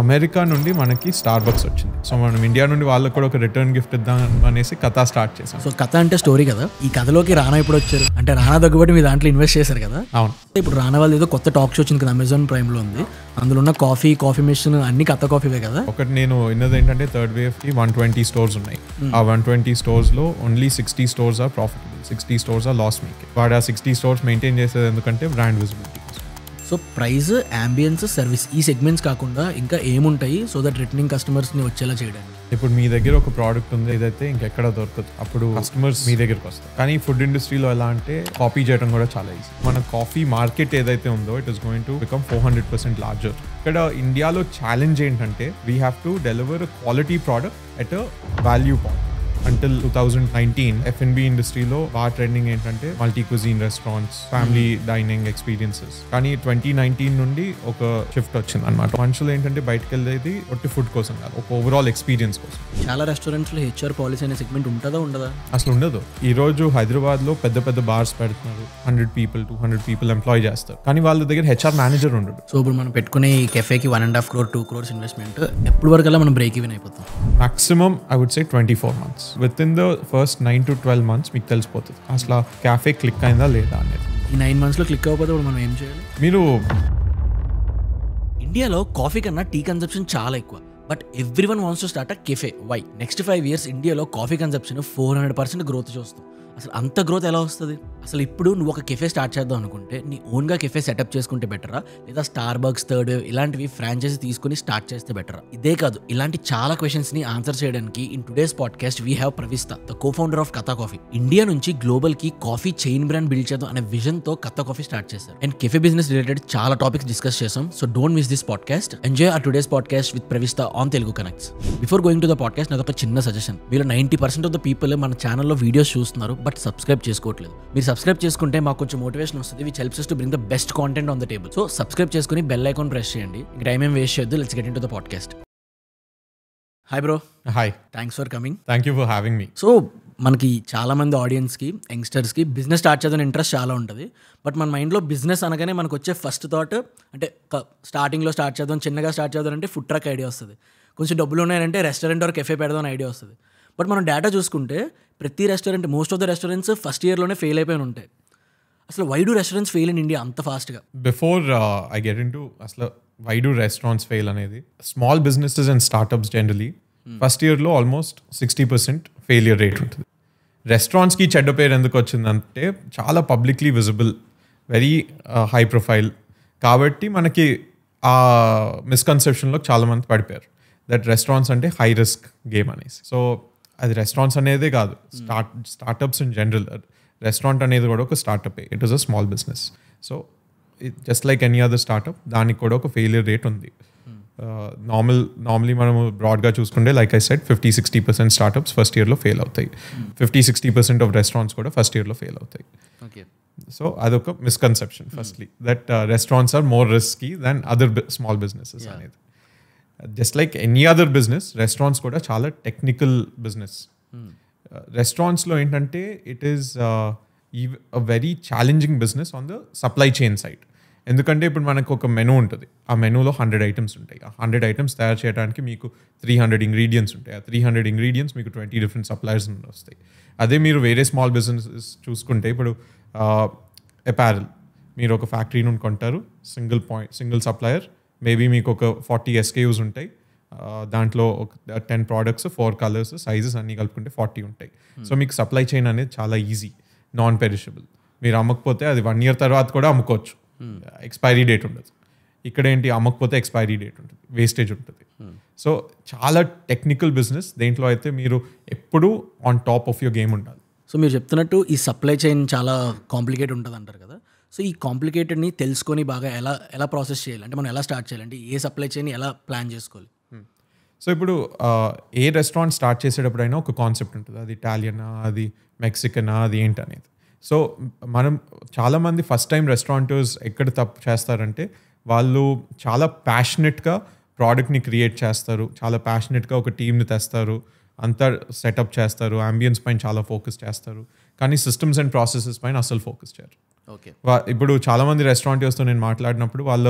America నుండి మనకి star bucks వచ్చింది. సో మనం ఇండియా నుండి వాళ్ళకి కూడా ఒక రిటర్న్ గిఫ్ట్ ఇద్దాం అనేసి కథ స్టార్ట్ చేసాం. సో కథ అంటే స్టోరీ కదా, ఈ కథలోకి రానా ఇప్పుడు వచ్చారు అంటే రానా దగ్గబట్టి మీ దాంట్లో ఇన్వెస్ట్ చేశారు కదా. అవును, ఇప్పుడు రానా వాళ్ళు ఏదో కొత్త టాక్ షో వచ్చింది కదా అమెజాన్ ప్రైమ్ లో ఉంది, అందులో ఉన్న కాఫీ మెషిన్ అన్ని కథ కాఫీవే కదా. ఒకటి నేను విన్నది ఏంటంటే థర్డ్ వేవ్ కి 120 స్టోర్స్ ఉన్నాయి. ఆ 120 స్టోర్స్ లో only 60 stores are profitable, 60 stores are loss making. వాడు ఆ 60 స్టోర్స్ మెయింటైన్ చేసేది ఎందుకంటే brand visibility. So price, ambience, service ఈ సెగ్మెంట్స్ కాకుండా ఇంకా ఏముంటాయి సో దట్ రిటర్నింగ్ కస్టమర్స్ని వచ్చేలా చేయడానికి? ఇప్పుడు మీ దగ్గర ఒక ప్రోడక్ట్ ఉంది ఏదైతే ఇంకెక్కడ దొరకదు, అప్పుడు కస్టమర్స్ మీ దగ్గరకు వస్తారు. కానీ ఫుడ్ ఇండస్ట్రీలో ఎలా అంటే కాపీ చేయడం కూడా చాలా ఈజీ. మన కాఫీ మార్కెట్ ఏదైతే ఉందో it is going to become 400% larger. ఇక్కడ ఇండియాలో ఛాలెంజ్ ఏంటంటే we have to deliver quality product at a value point. Until 2019 F&B ఇండస్ట్రీలో బాగా ట్రెండింగ్ ఏంటంటే multi cuisine restaurants, family dining experiences. కానీ 2019 నుండి ఒక షిఫ్ట్ వచ్చింది అనమాట. మనుషులు ఏంటంటే బయటకు వెళ్ళేది ఒట్టి ఫుడ్ కోసం కాదు, ఒక ఓవరాల్ ఎక్స్పీరియన్స్ కోసం. చాలా రెస్టారెంట్స్లో హెచ్ఆర్ పాలసీ అనే సెగ్మెంట్ ఉంటుందా ఉండదా? అసలు ఉండదు. ఈ రోజు హైదరాబాద్లో పెద్ద పెద్ద బార్స్ పెడుతున్నారు, 100 people 200 people ఎంప్లాయ్ చేస్తారు, కానీ వాళ్ళ దగ్గర హెచ్ఆర్ మేనేజర్ ఉండడు. సో ఇప్పుడు మనం పెట్టుకునే ఈ కెఫేకి 1.5 crore 2 crores ఇన్వెస్ట్మెంట్ ఎప్పుడు వరకు అలా మనం బ్రేక్ ఈవెన్ అయిపోతాం? Maximum I would say 24 months. Within the first 9 to 12 months మీకు తెలిసిపోతుంది అసలు క్యాఫే క్లిక్ అయిందా లేదా అనేది. ఈ 9 monthsలో క్లిక్ అవ్వకపోతే ఇప్పుడు మనం ఏం చేయాలి? మీరు ఇండియాలో కాఫీ కన్నా టీ కన్సంప్షన్ చాలా ఎక్కువ, but everyone wants to start a cafe. Why? Next 5 years ఇండియాలో కాఫీ కన్సంప్షన్ 400% గ్రోత్ చూస్తాం. అసలు అంత గ్రోత్ ఎలా వస్తుంది? అసలు ఇప్పుడు నువ్వు ఒక కెఫే స్టార్ట్ చేద్దాం అనుకుంటే నీ ఓన్గా కెఫే సెటప్ చేసుకుంటే బెటరా, లేదా స్టార్ బక్స్, థర్డ్ వేవ్ ఇలాంటివి ఫ్రాంచైజీ తీసుకుని స్టార్ట్ చేస్తే బెటరా? ఇదే కాదు, ఇలాంటి చాలా క్వశ్చన్స్ని ఆన్సర్ చేయడానికి in today's podcast we have Pravista, the co-founder of Katha coffee. India నుంచి గ్లోబల్కి కాఫీ చైన్ బ్రాండ్ బిల్డ్ చేద్దాం అనే విజన్తో కథా కాఫీ స్టార్ట్ చేశారు. అండ్ కెఫే బిజినెస్ రిలేటెడ్ చాలా టాపిక్స్ డిస్కస్ చేసాం. So don't miss this podcast. Enjoy our today's podcast with Pravista on Telugu connects. Before going to the podcast నాది ఒక చిన్న సజెషన్. మీరు 90% ఆఫ్ ద పీపుల్ మన ఛానల్లో వీడియోస్ చూస్తున్నారు బట్ సబ్స్క్రైబ్ చేసుకోవట్లేదు. మీరు సబ్స్క్రైబ్ చేసుకుంటే మాకు కొంచెం మోటివేషన్ వస్తుంది, which helps us to bring the best content on the table. So subscribe చేసుకుని బెల్ ఐకాన్ ప్రెస్ చేయండి. ఇంక టైం ఏం వేస్ట్ చేయొద్దు. Let's get into the podcast. Hi bro. Hi, thanks for coming. Thank you for having me. So మనకి చాలా మంది ఆడియన్స్కి, యంగ్స్టర్స్కి business start చేద్దాం ఇంట్రెస్ట్ చాలా ఉంటుంది. బట్ మన మైండ్లో బిజినెస్ అనగానే మనకు వచ్చే ఫస్ట్ థాట్ అంటే స్టార్టింగ్లో స్టార్ట్ చేద్దాం, చిన్నగా స్టార్ట్ చేద్దాం అంటే ఫుడ్ ట్రక్ ఐడియా వస్తుంది. కొంచెం డబ్బులు ఉన్నాయంటే రెస్టారెంట్ ఆర్ కెఫే పెడదాం ఐడియా వస్తుంది. బట్ మనం డేటా చూసుకుంటే ప్రతి restaurant, most of the restaurants first ఇయర్లోనే ఫెయిల్ అయిపోయి ఉంటాయి. అసలు why do restaurants fail in India అంత ఫాస్ట్గా? Before I get into అసలు వై డూ రెస్టారెంట్స్ ఫెయిల్ అనేది, small businesses and startups generally first ఇయర్లో ఆల్మోస్ట్ 60% ఫెయిలియర్ రేట్ ఉంటుంది. రెస్టారెంట్స్కి చెడ్డ పేరు ఎందుకు వచ్చిందంటే చాలా publicly visible, very high profile కాబట్టి మనకి ఆ మిస్కన్సెప్షన్లో చాలామంది పడిపోయారు దట్ రెస్టారెంట్స్ అంటే హై రిస్క్ గేమ్ అనేసి. సో అది రెస్టారెంట్స్ అనేదే కాదు, స్టార్ట్అప్స్ ఇన్ జనరల్, రెస్టారెంట్ అనేది కూడా ఒక startup, it is a small business. So just like any other startup దానికి కూడా ఒక ఫెయిలియర్ రేట్ ఉంది. నార్మలీ మనం బ్రాడ్గా చూసుకుంటే like I said 50-60% startups first ఇయర్లో ఫెయిల్ అవుతాయి. 50-60% ఆఫ్ రెస్టారెంట్స్ కూడా ఫస్ట్ ఇయర్లో ఫెయిల్ అవుతాయి. సో అదొక misconception firstly, that restaurants are more risky than other small businesses అనేది. Just like any other business, restaurants కూడా చాలా టెక్నికల్ బిజినెస్. రెస్టారెంట్స్లో ఏంటంటే it is a very challenging business on the supply chain side. ఎందుకంటే ఇప్పుడు మనకు ఒక మెనూ ఉంటుంది, ఆ మెనూలో 100 items ఉంటాయి. ఆ 100 items తయారు చేయడానికి మీకు 300 ingredients ఉంటాయి. ఆ 300 ingredients మీకు 20 different suppliers నుండి వస్తాయి. అదే మీరు వేరే స్మాల్ బిజినెసెస్ చూసుకుంటే, ఇప్పుడు అపారల్ మీరు ఒక ఫ్యాక్టరీ నుండి కొంటారు, సింగిల్ సప్లయర్, మేబీ మీకు ఒక 40 SKUs ఉంటాయి. దాంట్లో ఒక 10 products, 4 colors, సైజెస్ అన్నీ కలుపుకుంటే 40 ఉంటాయి. సో మీకు సప్లై చైన్ అనేది చాలా ఈజీ, నాన్ పెరిషబుల్. మీరు అమ్మకపోతే అది 1 year తర్వాత కూడా అమ్ముకోవచ్చు, ఎక్స్పైరీ డేట్ ఉండదు. ఇక్కడ ఏంటి, అమ్మకపోతే ఎక్స్పైరీ డేట్ ఉంటుంది, వేస్టేజ్ ఉంటుంది. సో చాలా టెక్నికల్ బిజినెస్. దేంట్లో అయితే మీరు ఎప్పుడూ on top of your game ఉండాలి. సో మీరు చెప్తున్నట్టు ఈ సప్లై చైన్ చాలా కాంప్లికేట్ ఉంటుంది అంటారు కదా. సో ఈ కాంప్లికేటెడ్ని తెలుసుకొని బాగా ఎలా ప్రాసెస్ చేయాలి, అంటే మనం ఎలా స్టార్ట్ చేయాలంటే ఏ సప్లై చైన్ ఎలా ప్లాన్ చేసుకోవాలి? సో ఇప్పుడు ఏ రెస్టారెంట్ స్టార్ట్ చేసేటప్పుడైనా ఒక కాన్సెప్ట్ ఉంటుంది, అది ఇటాలియనా, అది మెక్సికనా, అది ఏంటనేది. సో మనం చాలామంది ఫస్ట్ టైం రెస్టారెంటర్స్ ఎక్కడ తప్పు చేస్తారంటే, వాళ్ళు చాలా ప్యాషనెట్గా ప్రోడక్ట్ని క్రియేట్ చేస్తారు, చాలా ప్యాషనెట్గా ఒక టీమ్ని తెస్తారు, అంతా సెటప్ చేస్తారు, అంబియన్స్ పైన చాలా ఫోకస్ చేస్తారు, కానీ సిస్టమ్స్ అండ్ ప్రాసెసెస్ పైన అసలు ఫోకస్ చేయరు. ఓకే. ఇప్పుడు చాలామంది రెస్టారెంట్స్తో నేను మాట్లాడినప్పుడు వాళ్ళ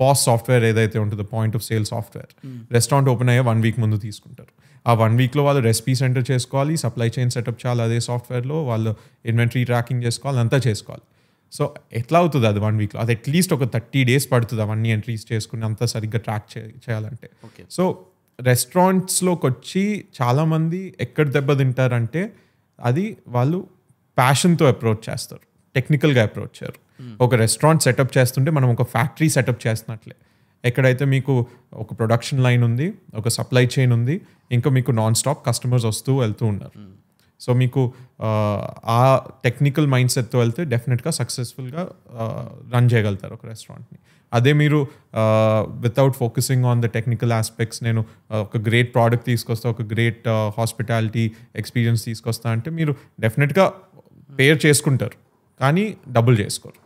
పాస్ సాఫ్ట్వేర్ ఏదైతే ఉంటుందో point of sale software restaurant open అయ్యే 1 వీక్ ముందు తీసుకుంటారు. ఆ 1 వీక్లో వాళ్ళు రెసిపీ సెంటర్ చేసుకోవాలి, సప్లై చైన్ సెటప్ చేయాలి అదే సాఫ్ట్వేర్లో, వాళ్ళు ఇన్వెంటరీ ట్రాకింగ్ చేసుకోవాలి, అంతా చేసుకోవాలి. సో ఎట్లా అవుతుంది అది 1 వీక్లో? అది అట్లీస్ట్ ఒక 30 days పడుతుంది అవన్నీ ఎంట్రీస్ చేసుకుని అంతా సరిగ్గా ట్రాక్ చేయాలంటే. సో రెస్టారెంట్స్లోకి వచ్చి చాలామంది ఎక్కడ దెబ్బతింటారంటే అది వాళ్ళు ప్యాషన్తో అప్రోచ్ చేస్తారు, టెక్నికల్గా అప్రోచ్ చేయరు. ఒక రెస్టారెంట్ సెటప్ చేస్తుంటే మనం ఒక ఫ్యాక్టరీ సెటప్ చేస్తున్నట్లే. ఎక్కడైతే మీకు ఒక ప్రొడక్షన్ లైన్ ఉంది, ఒక సప్లై చైన్ ఉంది, ఇంకా మీకు నాన్ స్టాప్ కస్టమర్స్ వస్తూ వెళ్తూ ఉన్నారు. సో మీకు ఆ టెక్నికల్ మైండ్ సెట్తో వెళ్తే డెఫినెట్గా సక్సెస్ఫుల్గా రన్ చేయగలుగుతారు ఒక రెస్టారెంట్ని. అదే మీరు without focusing on the technical aspects, నేను ఒక గ్రేట్ ప్రోడక్ట్ తీసుకొస్తా, ఒక గ్రేట్ హాస్పిటాలిటీ ఎక్స్పీరియన్స్ తీసుకొస్తా అంటే మీరు డెఫినెట్గా పేర్ చేసుకుంటారు కానీ డబుల్ చేసుకోరు.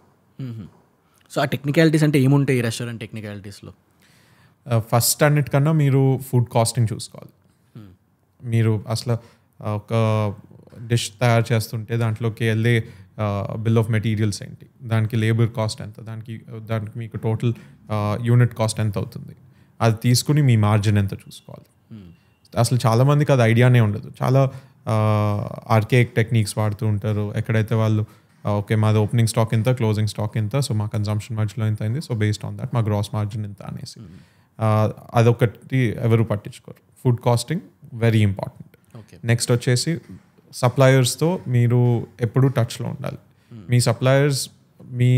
సో ఆ టెక్నికాలిటీస్ అంటే ఏముంటాయి ఈ రెస్టారెంట్ టెక్నికాలిటీస్లో? ఫస్ట్ అన్నిటికన్నా మీరు ఫుడ్ కాస్టింగ్ చూసుకోవాలి. మీరు అసలు ఒక డిష్ తయారు చేస్తుంటే దాంట్లోకి వెళ్ళే బిల్ ఆఫ్ మెటీరియల్స్ ఏంటి, దానికి లేబర్ కాస్ట్ ఎంత, దానికి మీకు టోటల్ యూనిట్ కాస్ట్ ఎంత అవుతుంది, అది తీసుకుని మీ మార్జిన్ ఎంత చూసుకోవాలి. అసలు చాలామందికి అది ఐడియానే ఉండదు. చాలా ఆర్కేక్ టెక్నిక్స్ వాడుతూ ఉంటారు. ఎక్కడైతే వాళ్ళు ఓకే మాది ఓపెనింగ్ స్టాక్ ఎంత, క్లోజింగ్ స్టాక్ ఎంత, సో మా కన్జంప్షన్ మార్జిన్లో ఎంత అయింది, సో బేస్డ్ ఆన్ దట్ మా గ్రాస్ మార్జిన్ ఎంత అనేసి అదొకటి ఎవరు పట్టించుకోరు. Food costing very important. Next వచ్చేసి సప్లయర్స్తో మీరు ఎప్పుడు టచ్లో ఉండాలి. మీ సప్లయర్స్ మీ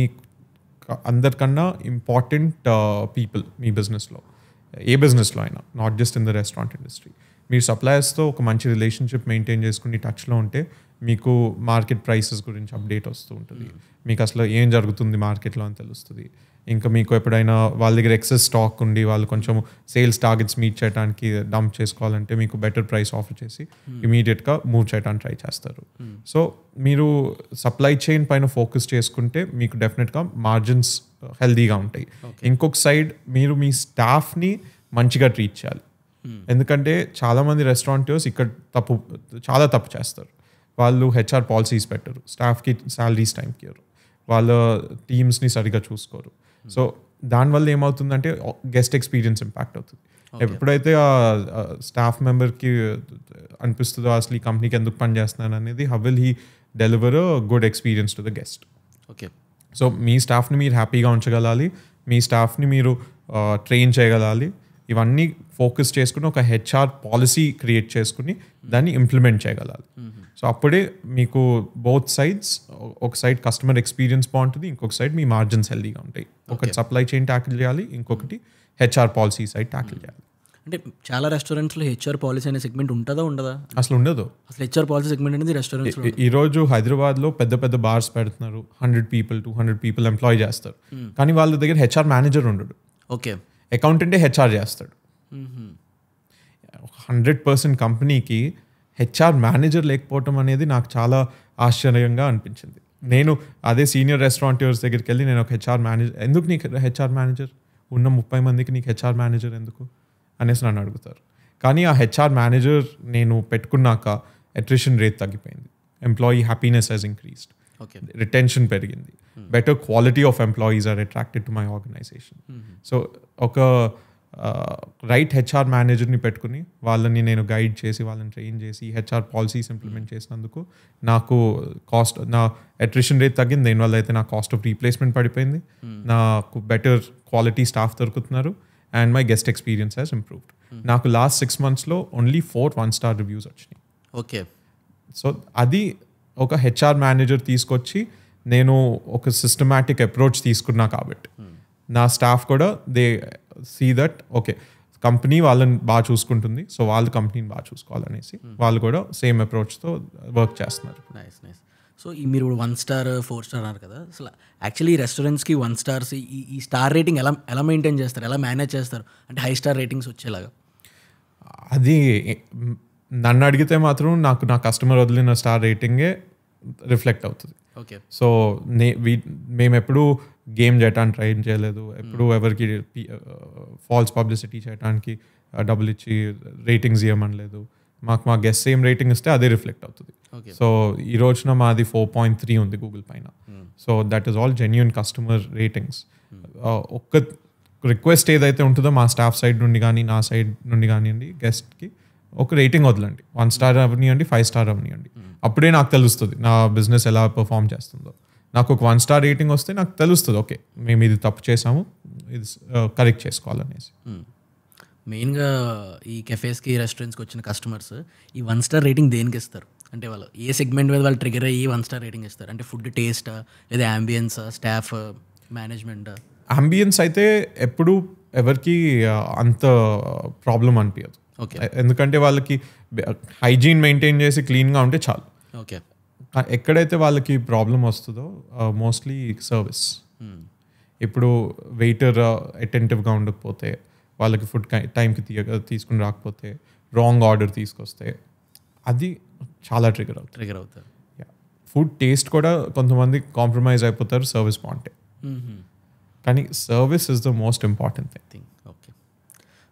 అందరికన్నా ఇంపార్టెంట్ పీపుల్ మీ బిజినెస్లో, ఏ బిజినెస్లో అయినా, not just in the restaurant industry. మీరు సప్లయర్స్తో ఒక మంచి రిలేషన్షిప్ మెయింటైన్ చేసుకుని టచ్లో ఉంటే మీకు మార్కెట్ ప్రైసెస్ గురించి అప్డేట్ వస్తూ ఉంటుంది, మీకు అసలు ఏం జరుగుతుంది మార్కెట్లో అని తెలుస్తుంది. ఇంకా మీకు ఎప్పుడైనా వాళ్ళ దగ్గర ఎక్సెస్ స్టాక్ ఉండి వాళ్ళు కొంచెం సేల్స్ టార్గెట్స్ మీట్ చేయడానికి డంప్ చేసుకోవాలంటే మీకు బెటర్ ప్రైస్ ఆఫర్ చేసి ఇమీడియట్గా మూవ్ చేయడానికి ట్రై చేస్తారు. సో మీరు సప్లై చైన్ పైన ఫోకస్ చేసుకుంటే మీకు డెఫినెట్గా మార్జిన్స్ హెల్దీగా ఉంటాయి. ఇంకొక సైడ్ మీరు మీ స్టాఫ్ని మంచిగా ట్రీట్ చేయాలి. ఎందుకంటే చాలామంది రెస్టారెంటర్స్ ఇక్కడ చాలా తప్పు చేస్తారు. వాళ్ళు హెచ్ఆర్ పాలసీస్ పెట్టరు, స్టాఫ్కి శాలరీస్ టైంకి ఇవ్వరు, వాళ్ళ టీమ్స్ని సరిగ్గా చూసుకోరు. సో దానివల్ల ఏమవుతుందంటే గెస్ట్ ఎక్స్పీరియన్స్ ఇంపాక్ట్ అవుతుంది. ఎప్పుడైతే ఆ స్టాఫ్ మెంబర్కి అనిపిస్తుందో అసలు ఈ కంపెనీకి ఎందుకు పని చేస్తున్నాను అనేది, how will he deliver good experience to the guest. Okay. So మీ స్టాఫ్ని మీరు హ్యాపీగా ఉంచగలాలి, మీ స్టాఫ్ని మీరు ట్రైన్ చేయగలాలి. ఇవన్నీ ఫోకస్ చేసుకుని ఒక హెచ్ఆర్ పాలసీ క్రియేట్ చేసుకుని దాన్ని ఇంప్లిమెంట్ చేయగలాలి. సో అప్పుడే మీకు బోత్ సైడ్స్, ఒక సైడ్ కస్టమర్ ఎక్స్పీరియన్స్ బాగుంటుంది, ఇంకొక సైడ్ మీ మార్జిన్స్ హెల్దీగా ఉంటాయి. ఒకటి సప్లై చైన్ ట్యాకిల్ చేయాలి, ఇంకొకటి హెచ్ఆర్ పాలసీ సైడ్ ట్యాకిల్ చేయాలి. అంటే చాలా రెస్టారెంట్స్లో హెచ్ఆర్ పాలసీ అనే సెగ్మెంట్ ఉంటుందా ఉండదా? అసలు ఉండదు. అసలు హెచ్ఆర్ పాలసీ సెగ్మెంట్ అనేది రెస్టారెంట్స్ ఈరోజు హైదరాబాద్లో పెద్ద పెద్ద బార్స్ పెడుతున్నారు, 100 people 200 people ఎంప్లాయ్ చేస్తారు, కానీ వాళ్ళ దగ్గర హెచ్ఆర్ మేనేజర్ ఉండడు. ఓకే. అకౌంటెంటే హెచ్ఆర్ చేస్తాడు. 100% కంపెనీకి హెచ్ఆర్ మేనేజర్ లేకపోవటం అనేది నాకు చాలా ఆశ్చర్యంగా అనిపించింది. నేను అదే సీనియర్ రెస్టారెంటర్స్ దగ్గరికి వెళ్ళి నేను ఒక హెచ్ఆర్ మేనేజర్, ఎందుకు నీకు హెచ్ఆర్ మేనేజర్, ఉన్న 30 మందికి నీకు హెచ్ఆర్ మేనేజర్ ఎందుకు అనేసి నన్ను అడుగుతారు. కానీ ఆ హెచ్ఆర్ మేనేజర్ నేను పెట్టుకున్నాక అట్రిషన్ రేట్ తగ్గిపోయింది, employee happiness has increased, retention పెరిగింది, better quality of employees are attracted to my organisation. So ఒక రైట్ హెచ్ఆర్ మేనేజర్ని పెట్టుకుని వాళ్ళని నేను గైడ్ చేసి వాళ్ళని ట్రైన్ చేసి హెచ్ఆర్ పాలసీస్ ఇంప్లిమెంట్ చేసినందుకు నాకు నా అట్రిషన్ రేట్ తగ్గింది. దీనివల్ల అయితే నా కాస్ట్ ఆఫ్ రీప్లేస్మెంట్ పడిపోయింది, నాకు బెటర్ క్వాలిటీ స్టాఫ్ దొరుకుతున్నారు, and my guest experience has improved. నాకు లాస్ట్ 6 monthsలో ఓన్లీ 4 1-star రివ్యూస్ వచ్చినాయి. ఓకే. సో అది ఒక హెచ్ఆర్ మేనేజర్ తీసుకొచ్చి నేను ఒక సిస్టమాటిక్ అప్రోచ్ తీసుకున్నా కాబట్టి నా స్టాఫ్ కూడా they see that okay company వాళ్ళని బాగా చూసుకుంటుంది, సో వాళ్ళు కంపెనీని బాగా చూసుకోవాలనేసి వాళ్ళు కూడా సేమ్ అప్రోచ్తో వర్క్ చేస్తున్నారు. Nice nice. సో మీరు 1 star 4 star అన్నారు కదా, అసలు యాక్చువల్లీ రెస్టారెంట్స్కి 1 stars ఈ స్టార్ రేటింగ్ ఎలా మెయింటైన్ చేస్తారు, ఎలా మేనేజ్ చేస్తారు అంటే హై స్టార్ రేటింగ్స్ వచ్చేలాగా? అది నన్ను అడిగితే మాత్రం నాకు నా కస్టమర్ వదిలిన స్టార్ రేటింగే రిఫ్లెక్ట్ అవుతుంది. ఓకే. సో మేము ఎప్పుడూ గేమ్ చేయడానికి ట్రై చేయలేదు, ఎప్పుడు ఎవరికి ఫాల్స్ పబ్లిసిటీ చేయడానికి డబ్బులు ఇచ్చి రేటింగ్స్ ఇవ్వమనలేదు. మా గెస్ట్ సేమ్ రేటింగ్ ఇస్తే అదే రిఫ్లెక్ట్ అవుతుంది. సో ఈ రోజున మాది 4.3 ఉంది గూగుల్ పైన. So that is all genuine customer ratings. ఒక్క రిక్వెస్ట్ ఏదైతే ఉంటుందో మా స్టాఫ్ సైడ్ నుండి కానీ నా సైడ్ నుండి కానివ్వండి, గెస్ట్కి ఒక రేటింగ్ వదలండి. 1 స్టార్ అవనివ్వండి, 5 స్టార్ అవనివ్వండి. అప్పుడే నాకు తెలుస్తుంది నా బిజినెస్ ఎలా పర్ఫామ్ చేస్తుందో. నాకు ఒక 1 స్టార్ రేటింగ్ వస్తే నాకు తెలుస్తుంది, ఓకే మేము ఇది తప్పు చేసాము, ఇది కరెక్ట్ చేసుకోవాలనేసి. మెయిన్గా ఈ కెఫేస్కి రెస్టారెంట్స్కి వచ్చిన కస్టమర్స్ ఈ 1 స్టార్ రేటింగ్ దేనికి ఇస్తారు అంటే వాళ్ళు ఏ సెగ్మెంట్ మీద వాళ్ళు ట్రిగర్ అయ్యి 1 స్టార్ రేటింగ్ ఇస్తారు? అంటే ఫుడ్ టేస్టా, లేదా అంబియన్స్, స్టాఫ్, మేనేజ్మెంట్? అంబియన్స్ అయితే ఎప్పుడు ఎవరికి అంత ప్రాబ్లం అనిపించదు. ఓకే, ఎందుకంటే వాళ్ళకి హైజీన్ మెయింటైన్ చేసి క్లీన్గా ఉంటే చాలు. ఓకే. ఎక్కడైతే వాళ్ళకి ప్రాబ్లం వస్తుందో మోస్ట్లీ సర్వీస్. ఇప్పుడు వెయిటర్ అటెంటివ్గా ఉండకపోతే, వాళ్ళకి ఫుడ్ టైంకి తీసుకుని రాకపోతే, రాంగ్ ఆర్డర్ తీసుకొస్తే అది చాలా ట్రిగర్ అవుతారు. ఫుడ్ టేస్ట్ కూడా కొంతమంది కాంప్రమైజ్ అయిపోతారు సర్వీస్ బాగుంటే. కానీ service is the most important thing. Okay.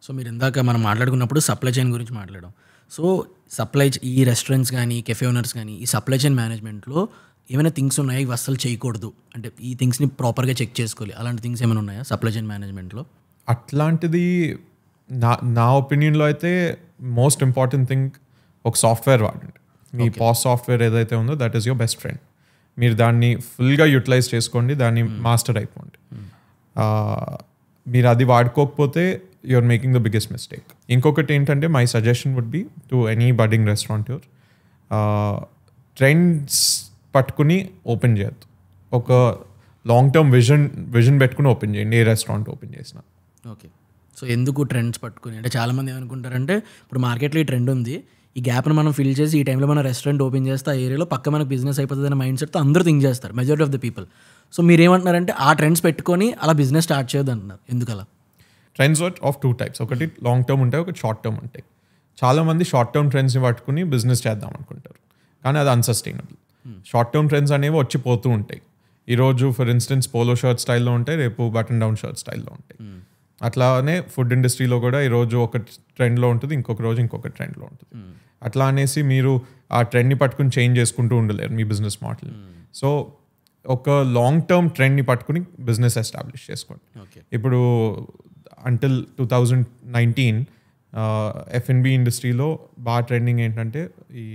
So మీరు ఇందాక మనం మాట్లాడుకున్నప్పుడు సప్లై చైన్ గురించి మాట్లాడాం. సో ఈ రెస్టారెంట్స్ కానీ కెఫే ఓనర్స్ కానీ ఈ సప్లై చైన్ మేనేజ్మెంట్లో ఏమైనా థింగ్స్ ఉన్నాయా ఇవి అస్సలు చేయకూడదు, అంటే ఈ థింగ్స్ని ప్రాపర్గా చెక్ చేసుకోవాలి, అలాంటి థింగ్స్ ఏమైనా ఉన్నాయా సప్లై చైన్ మేనేజ్మెంట్లో? అట్లాంటిది నా ఒపీనియన్లో అయితే మోస్ట్ ఇంపార్టెంట్ థింగ్ ఒక సాఫ్ట్వేర్ వాడండి. మీ పాస్ సాఫ్ట్వేర్ ఏదైతే ఉందో that is your best friend. మీరు దాన్ని ఫుల్గా యూటిలైజ్ చేసుకోండి, దాన్ని మాస్టర్ అయిపోండి. మీరు అది వాడుకోకపోతే you're making the biggest mistake. ఇంకొకటి ఏంటంటే my suggestion would be to any budding restaurateur, trends పట్టుకుని ఓపెన్ చేయొద్దు. ఒక లాంగ్ టర్మ్ విజన్ పెట్టుకుని ఓపెన్ చేయండి ఏ రెస్టారెంట్ ఓపెన్ చేసినా. ఓకే. సో ఎందుకు ట్రెండ్స్ పట్టుకుని అంటే చాలామంది ఏమనుకుంటారంటే ఇప్పుడు మార్కెట్లో ఈ ట్రెండ్ ఉంది, ఈ గ్యాప్ని మనం ఫిల్ చేసి ఈ టైంలో మనం రెస్టారెంట్ ఓపెన్ చేస్తే ఆ ఏరియాలో పక్క మనకు బిజినెస్ అయిపోతుంది అనే మైండ్ సెట్తో అందరూ థింక్ చేస్తారు, majority of the people. So మీరు ఏమంటున్నారంటే ఆ ట్రెండ్స్ పెట్టుకొని అలా బిజినెస్ స్టార్ట్ చేయొద్దు అంటున్నారు. ఎందుకు అలా? Trends of 2 types. ఒకటి లాంగ్ టర్మ్ ఉంటాయి, ఒకటి షార్ట్ టర్మ్ ఉంటాయి. చాలామంది షార్ట్ టర్మ్ ట్రెండ్స్ని పట్టుకుని బిజినెస్ చేద్దాం అనుకుంటారు, కానీ అది అన్సస్టైనబుల్. షార్ట్ టర్మ్ ట్రెండ్స్ అనేవి వచ్చిపోతూ ఉంటాయి. ఈరోజు ఫర్ ఇన్స్టెన్స్ పోలో షర్ట్ స్టైల్లో ఉంటాయి, రేపు బటన్ డౌన్ షర్ట్ స్టైల్లో ఉంటాయి. అట్లానే ఫుడ్ ఇండస్ట్రీలో కూడా ఈరోజు ఒక ట్రెండ్లో ఉంటుంది, ఇంకొక రోజు ఇంకొక ట్రెండ్లో ఉంటుంది. అట్లా అనేసి మీరు ఆ ట్రెండ్ని పట్టుకుని చేంజ్ చేసుకుంటూ ఉండలేరు మీ బిజినెస్ మోడల్. సో ఒక లాంగ్ టర్మ్ ట్రెండ్ని పట్టుకుని బిజినెస్ ఎస్టాబ్లిష్ చేసుకోండి. ఇప్పుడు అంటిల్ 2019 F&B ఇండస్ట్రీలో బాగా ట్రెండింగ్ ఏంటంటే ఈ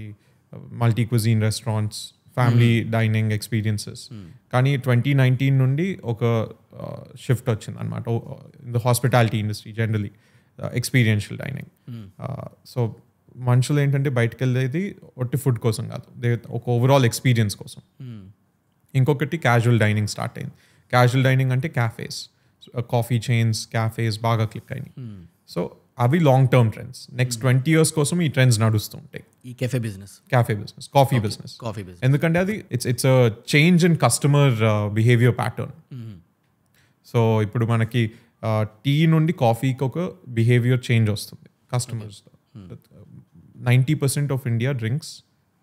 multi cuisine restaurants, family dining experiences. కానీ 2019 నుండి ఒక షిఫ్ట్ వచ్చింది అనమాట in the hospitality industry generally, experiential dining. So మనుషులు ఏంటంటే బయటకు వెళ్ళేది ఒట్టి ఫుడ్ కోసం కాదు, ఒక ఓవరాల్ ఎక్స్పీరియన్స్ కోసం. ఇంకొకటి క్యాజువల్ డైనింగ్ స్టార్ట్ అయింది. క్యాజువల్ డైనింగ్ అంటే క్యాఫేస్, కాఫీ చైన్స్, క్యాఫేస్ బాగా క్లిక్ అయినాయి. సో అవి long term trends. Next 20 years కోసం ఈ ట్రెండ్స్ నడుస్తూ ఉంటాయి. ఈ కెఫే బిజినెస్, కాఫీ బిజినెస్. ఎందుకంటే అది it's a change in customer behaviour pattern. So ఇప్పుడు మనకి టీ నుండి కాఫీకి ఒక బిహేవియర్ చేంజ్ వస్తుంది customers. 90% of India drinks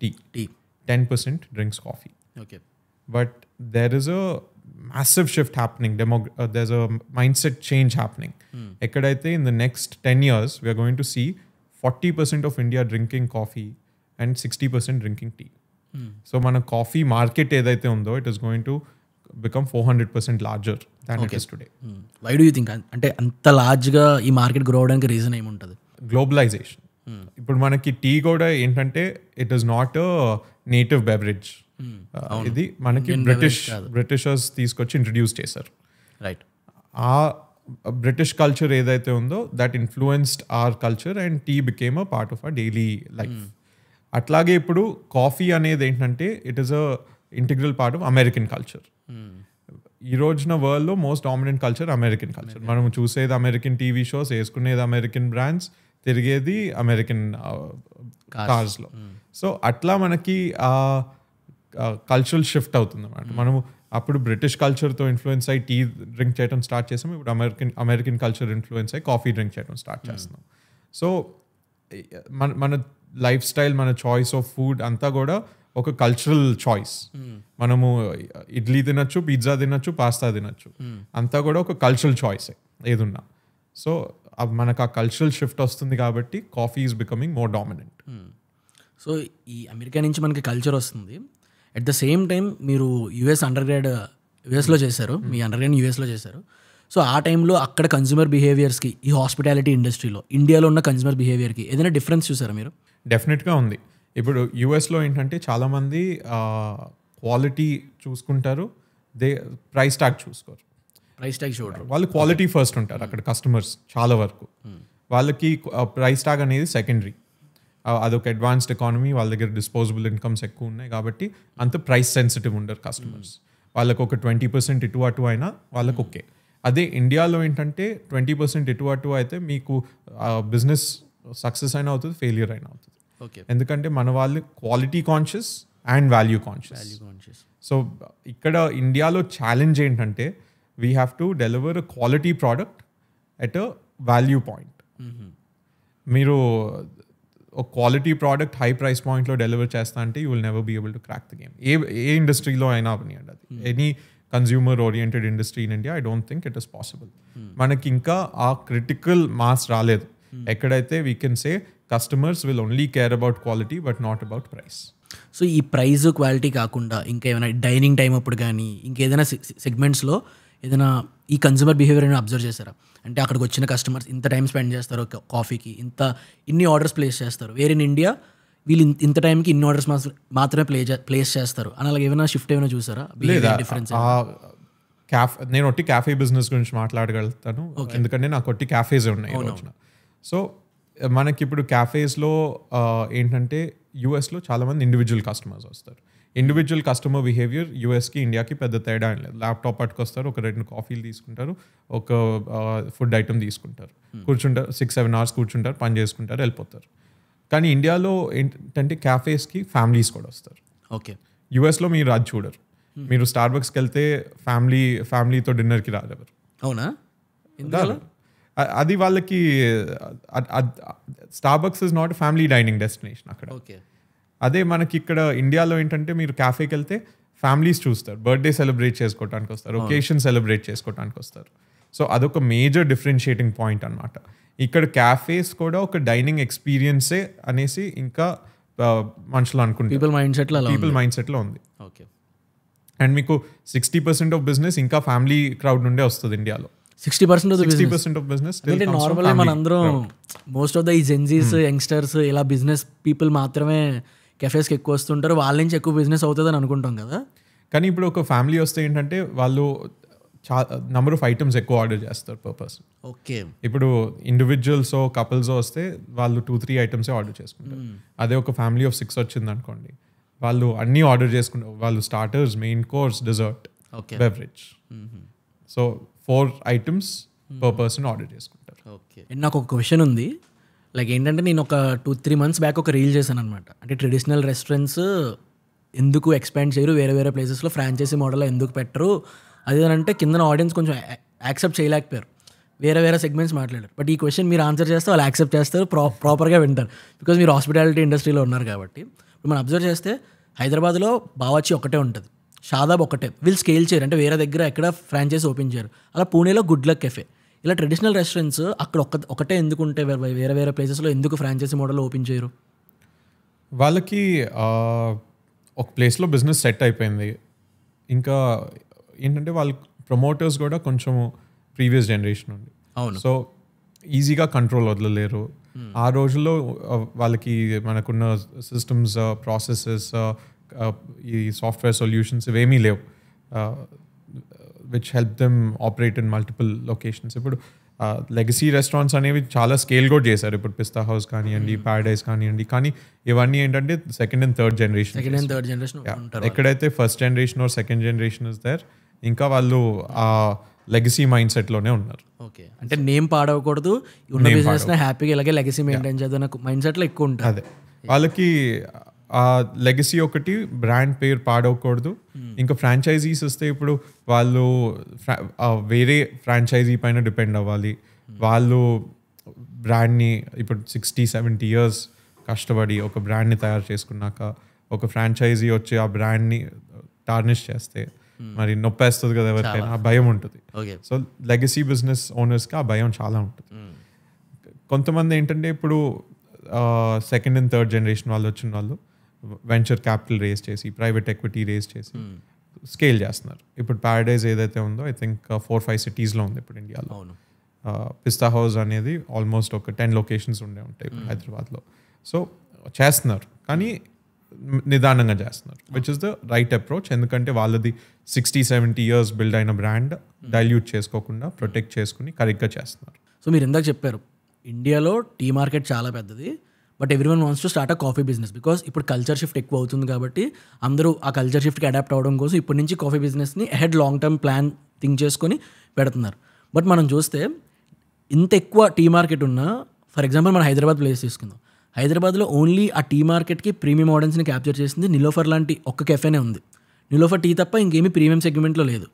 tea. 10% drinks coffee. Okay. But there is a massive shift happening. There's a mindset change happening. Ekkadaithe in the next 10 years, we are going to see 40% of India drinking coffee and 60% drinking tea. So mana coffee market edaithe undo, it is going to become 400% larger than it is today. Why do you think ante anta large ga ee market grow avaniki reason em untadi? Globalization. ఇప్పుడు మనకి tea కూడా ఏంటంటే it is not native beverage. ఇది మనకి Britishers తీసుకొచ్చి introduce చేశారు. Right. ఆ British culture ఏదైతే ఉందో that influenced our culture and tea became a part of our daily life. అట్లాగే ఇప్పుడు కాఫీ అనేది ఏంటంటే it is a integral part of American culture. ఈ రోజున వరల్డ్లో most dominant culture American culture. మనం చూసేది అమెరికన్ టీవీ షోస్, వేసుకునేది అమెరికన్ బ్రాండ్స్, తిరిగేది అమెరికన్ కార్స్లో. సో అట్లా మనకి కల్చరల్ షిఫ్ట్ అవుతుంది అన్నమాట. మనము అప్పుడు బ్రిటిష్ కల్చర్తో ఇన్ఫ్లుయెన్స్ అయ్యి టీ డ్రింక్ చేయడం స్టార్ట్ చేసాం, ఇప్పుడు అమెరికన్ కల్చర్ ఇన్ఫ్లుయెన్స్ అయ్యి కాఫీ డ్రింక్ చేయడం స్టార్ట్ చేస్తున్నాం. సో మన లైఫ్ స్టైల్, మన చాయిస్ ఆఫ్ ఫుడ్ అంతా కూడా ఒక కల్చరల్ చాయిస్. మనము ఇడ్లీ తినచ్చు, పిజ్జా తినచ్చు, పాస్తా తినచ్చు, అంతా కూడా ఒక కల్చరల్ చాయిసే ఏదున్నా. సో మనకు ఆ కల్చరల్ షిఫ్ట్ వస్తుంది కాబట్టి coffee is becoming more dominant. So ఈ అమెరికా నుంచి మనకి కల్చర్ వస్తుంది. అట్ ద సేమ్ టైం మీరు యూఎస్లో చేశారు, మీ అండర్ గ్రాడ్ యూఎస్లో చేశారు. సో ఆ టైంలో అక్కడ కన్జ్యూమర్ బిహేవియర్స్కి ఈ హాస్పిటాలిటీ ఇండస్ట్రీలో ఇండియాలో ఉన్న కన్జ్యూమర్ బిహేవియర్కి ఏదైనా డిఫరెన్స్ చూసారా మీరు? డెఫినెట్గా ఉంది. ఇప్పుడు యూఎస్లో ఏంటంటే చాలామంది క్వాలిటీ చూసుకుంటారు, ప్రైస్ ట్యాగ్ చూసుకోరు. ప్రైస్ ట్యాగ్ చూడరు, వాళ్ళు క్వాలిటీ ఫస్ట్ ఉంటారు అక్కడ కస్టమర్స్ చాలా వరకు. వాళ్ళకి ప్రైస్ ట్యాగ్ అనేది సెకండరీ. అదొక అడ్వాన్స్డ్ ఎకానమీ, వాళ్ళ దగ్గర డిస్పోజబుల్ ఇన్కమ్స్ ఎక్కువ ఉన్నాయి కాబట్టి అంత ప్రైస్ సెన్సిటివ్ ఉండరు కస్టమర్స్. వాళ్ళకు ఒక 20% ఇటు అటు అయినా వాళ్ళకు ఓకే. అదే ఇండియాలో ఏంటంటే 20% ఇటు అటు అయితే మీకు బిజినెస్ సక్సెస్ అయినా అవుతుంది, ఫెయిలియర్ అయినా అవుతుంది. ఎందుకంటే మన వాళ్ళు quality conscious and value conscious. So ఇక్కడ ఇండియాలో ఛాలెంజ్ ఏంటంటే we have to deliver a quality product at a value point. మీరు ఒక క్వాలిటీ ప్రోడక్ట్ హై ప్రైస్ పాయింట్లో డెలివర్ చేస్తా అంటే you will never be able to crack the game. ఏ ఇండస్ట్రీలో అయినా అవనివ్వండి, అది any consumer oriented industry in India, I don't think it is possible. మనకి ఇంకా ఆ క్రిటికల్ మాస్ రాలేదు ఎక్కడైతే we can say customers will only care about quality but not about price. So ఈ ప్రైస్ క్వాలిటీ కాకుండా ఇంకా ఏమైనా డైనింగ్ టైం అప్పుడు కానీ ఇంకేదైనా సెగ్మెంట్స్లో ఏదైనా ఈ కన్జ్యూమర్ బిహేవియర్ అని అబ్జర్వ్ చేశారా? అంటే అక్కడికి వచ్చిన కస్టమర్స్ ఇంత టైం స్పెండ్ చేస్తారు కాఫీకి, ఇన్ని ఆర్డర్స్ ప్లేస్ చేస్తారు, వేరే ఇన్ ఇండియా వీళ్ళు ఇంత టైంకి ఇన్ని ఆర్డర్స్ మాత్రమే ప్లేస్ చేస్తారు అని అలాగే ఏమైనా షిఫ్ట్ ఏమైనా చూసారా? డిఫరెన్స్ నేను ఒట్టి క్యాఫే బిజినెస్ గురించి మాట్లాడగలుగుతాను ఎందుకంటే నాకు ఒట్టి క్యాఫేస్ ఉన్నాయి ఈ రోజున. సో మనకి ఇప్పుడు క్యాఫేస్లో ఏంటంటే యూఎస్లో చాలామంది ఇండివిజువల్ కస్టమర్స్ వస్తారు. ఇండివిజువల్ కస్టమర్ బిహేవియర్ యూఎస్కి ఇండియాకి పెద్ద తేడా ఏం లేదు. ల్యాప్టాప్ పట్టుకొస్తారు, ఒక 2 కాఫీలు తీసుకుంటారు, ఒక ఫుడ్ ఐటమ్ తీసుకుంటారు, కూర్చుంటారు, 6-7 hours కూర్చుంటారు, పని చేసుకుంటారు, వెళ్ళిపోతారు. కానీ ఇండియాలో ఏంటంటే క్యాఫేస్కి ఫ్యామిలీస్ కూడా వస్తారు. ఓకే. యూఎస్లో మీరు అది చూడరు. మీరు స్టార్బక్స్కి వెళ్తే ఫ్యామిలీతో డిన్నర్కి రాదు ఎవరు. అవునా? అది వాళ్ళకి Starbucks is not family dining destination అక్కడ. ఓకే. అదే మనకి ఇక్కడ ఇండియాలో ఏంటంటే మీరు క్యాఫేకి వెళ్తే ఫ్యామిలీస్ చూస్తారు, బర్త్డే సెలబ్రేట్ చేసుకోవడానికి వస్తారు, ఒకేషన్ సెలబ్రేట్ చేసుకోవడానికి వస్తారు. సో అదొక మేజర్ డిఫరెన్షియేటింగ్ పాయింట్ అనమాట. ఇక్కడ క్యాఫేస్ కూడా ఒక డైనింగ్ ఎక్స్పీరియన్సే అనేసి ఇంకా మనుషులు అనుకుంటారు. పీపుల్ మైండ్ సెట్లో ఉంది. ఓకే. అండ్ మీకు 60% ఆఫ్ బిజినెస్ ఇంకా ఫ్యామిలీ క్రౌడ్ నుండే వస్తుంది ఇండియాలో. 60% ఆఫ్ బిజినెస్ నార్మల్గా మనందరం మోస్ట్ ఆఫ్ ద ఈ జెన్జీస్ యంగ్స్టర్స్ ఇలా బిజినెస్ పీపుల్ మాత్రమే కెఫేస్కి ఎక్కువ వస్తుంటారు, వాళ్ళ నుంచి ఎక్కువ బిజినెస్ అవుతుంది అని అనుకుంటాం కదా. కానీ ఇప్పుడు ఒక ఫ్యామిలీ వస్తే ఏంటంటే వాళ్ళు నెంబర్ ఆఫ్ ఐటమ్స్ ఎక్కువ ఆర్డర్ చేస్తారు పర్ పర్సన్. ఓకే. ఇప్పుడు ఇండివిజువల్స్ కపుల్స్ వస్తే వాళ్ళు 2-3 ఐటమ్సే ఆర్డర్ చేసుకుంటారు. అదే ఒక ఫ్యామిలీ ఆఫ్ 6 వచ్చింది అనుకోండి, వాళ్ళు అన్నీ ఆర్డర్ చేసుకుంటారు. వాళ్ళు starters, main course, dessert, beverage. So 4 items per person order చేసుకుంటారు. ఓకే. నాకు ఒక క్వశ్చన్ ఉంది. లైక్ ఏంటంటే నేను ఒక 2-3 months బ్యాక్ ఒక రీల్ చేశాను అనమాట. అంటే ట్రెడిషనల్ రెస్టారెంట్స్ ఎందుకు ఎక్స్పాండ్ చేయరు, వేరే ప్లేసెస్లో ఫ్రాంచైజీ మోడల్లో ఎందుకు పెట్టరు అది అంటే కింద ఆడియన్స్ కొంచెం యాక్సెప్ట్ చేయలేకపోయారు, వేరే సెగ్మెంట్స్ మాట్లాడారు. బట్ ఈ క్వశ్చన్ మీరు ఆన్సర్ చేస్తే వాళ్ళు యాక్సెప్ట్ చేస్తారు, ప్రాపర్గా వింటారు, బికాజ్ మీరు హాస్పిటాలిటీ ఇండస్ట్రీలో ఉన్నారు కాబట్టి. ఇప్పుడు మనం అబ్జర్వ్ చేస్తే హైదరాబాద్లో బావర్చి ఒకటే ఉంటుంది, షాదాబ్ ఒకటే, వీళ్ళు స్కేల్ చేయరు, అంటే వేరే దగ్గర ఎక్కడ ఫ్రాంచైజ్ ఓపెన్ చేయరు. అలా పూణేలో గుడ్ లక్ కెఫే, ఇలా ట్రెడిషనల్ రెస్టారెంట్స్ అక్కడ ఒకటే ఎందుకు ఉంటే వేరే ప్లేసెస్లో ఎందుకు ఫ్రాంచైజీ మోడల్ ఓపెన్ చేయరు? వాళ్ళకి ఒక ప్లేస్లో బిజినెస్ సెట్ అయిపోయింది. ఇంకా ఏంటంటే వాళ్ళ ప్రమోటర్స్ కూడా కొంచెం ప్రీవియస్ జనరేషన్ ఉంది. అవును. సో ఈజీగా కంట్రోల్ వదలలేరు. ఆ రోజుల్లో వాళ్ళకి మనకున్న సిస్టమ్స్, ప్రాసెసెస్, ఈ సాఫ్ట్వేర్ సొల్యూషన్స్ ఇవేమీ లేవు which help them operate in multiple locations. ఇప్పుడు లెగసీ రెస్టారెంట్స్ అనేవి చాలా స్కేల్ కూడా చేశారు. ఇప్పుడు పిస్తా హౌస్ కానివ్వండి, ప్యారడైజ్ కానివ్వండి, కానీ ఇవన్నీ ఏంటంటే సెకండ్ అండ్ థర్డ్ జనరేషన్. ఎక్కడైతే first generation or second generation is there, ఇంకా వాళ్ళు ఆ లెగసీ మైండ్ సెట్లోనే ఉన్నారు. ఓకే, అంటే నేమ్ పాడవకూడదు, ఉన్న బిజినెస్ హ్యాపీగా ఇలాగే లెగసీ మెయింటైన్ చేద్దాం మైండ్ సెట్లో ఎక్కువ ఉంటుంది. అదే వాళ్ళకి ఆ లెగసీ ఒకటి, బ్రాండ్ పేరు పాడవకూడదు. ఇంకా ఫ్రాంచైజీస్ వస్తే ఇప్పుడు వాళ్ళు వేరే ఫ్రాంచైజీ పైన డిపెండ్ అవ్వాలి. వాళ్ళు బ్రాండ్ని ఇప్పుడు 60-70 years కష్టపడి ఒక బ్రాండ్ని తయారు చేసుకున్నాక ఒక ఫ్రాంచైజీ వచ్చి ఆ బ్రాండ్ని టార్నిష్ చేస్తే మరి నొప్పేస్తుంది కదా ఎవరికైనా, ఆ భయం ఉంటుంది. సో లెగసీ బిజినెస్ ఓనర్స్కి ఆ భయం చాలా ఉంటుంది. కొంతమంది ఏంటంటే ఇప్పుడు సెకండ్ అండ్ థర్డ్ జనరేషన్ వాళ్ళు వచ్చిన వాళ్ళు వెంచర్ క్యాపిటల్ రేస్ చేసి ప్రైవేట్ ఎక్విటీ రేస్ చేసి స్కేల్ చేస్తున్నారు. ఇప్పుడు ప్యారడైజ్ ఏదైతే ఉందో ఐ థింక్ 4-5 సిటీస్లో ఉంది ఇప్పుడు ఇండియాలో. పిస్తా హౌస్ అనేది ఆల్మోస్ట్ ఒక 10 లొకేషన్స్ ఉంటాయి హైదరాబాద్లో. సో చేస్తున్నారు కానీ నిదానంగా చేస్తున్నారు, which is the right approach. ఎందుకంటే వాళ్ళది 60-70 years బిల్డ్ అయిన బ్రాండ్ డైల్యూట్ చేసుకోకుండా ప్రొటెక్ట్ చేసుకుని కరెక్ట్గా చేస్తున్నారు. సో మీరు ఇందాక చెప్పారు ఇండియాలో టీ మార్కెట్ చాలా పెద్దది, but everyone wants to start a coffee business because ఇప్పుడు కల్చర్ షిఫ్ట్ ఎక్కువ అవుతుంది కాబట్టి అందరూ ఆ కల్చర్ షిఫ్ట్కి అడాప్ట్ అవ్వడం కోసం ఇప్పటి నుంచి కాఫీ బిజినెస్ని head long term plan think చేసుకొని పెడుతున్నారు. బట్ మనం చూస్తే ఇంత ఎక్కువ టీ మార్కెట్ ఉన్నా, ఫర్ ఎగ్జాంపుల్ మన హైదరాబాద్ ప్లేస్ తీసుకుందాం. హైదరాబాద్లో ఓన్లీ ఆ టీ మార్కెట్కి ప్రీమియం ఆడియన్స్ని క్యాప్చర్ చేసింది నిలోఫర్ లాంటి ఒక్క కెఫేనే ఉంది. నిలోఫర్ టీ తప్ప ఇంకేమీ ప్రీమియం సెగ్మెంట్లో లేదు.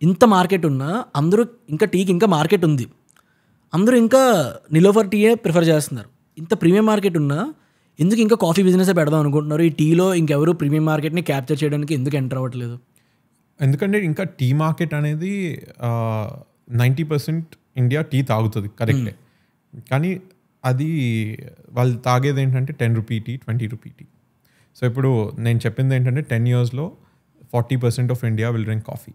ఇంత మార్కెట్ ఉన్నా అందరూ ఇంకా టీకి ఇంకా మార్కెట్ ఉంది, అందరూ ఇంకా నిలోఫర్ టీయే ప్రిఫర్ చేస్తున్నారు. ఇంత ప్రీమియం మార్కెట్ ఉన్నా ఎందుకు ఇంకా కాఫీ బిజినెస్ పెడదాం అనుకుంటున్నారు? ఈ టీలో ఇంకెవరు ప్రీమియం మార్కెట్ని క్యాప్చర్ చేయడానికి ఎందుకు ఎంటర్ అవ్వట్లేదు? ఎందుకంటే ఇంకా టీ మార్కెట్ అనేది 90% ఇండియా టీ తాగుతుంది, కరెక్టే. కానీ అది వాళ్ళు తాగేది ఏంటంటే 10 rupee tea, 20 rupee tea. So ఇప్పుడు నేను చెప్పింది ఏంటంటే 10 yearsలో 40% of India will drink coffee.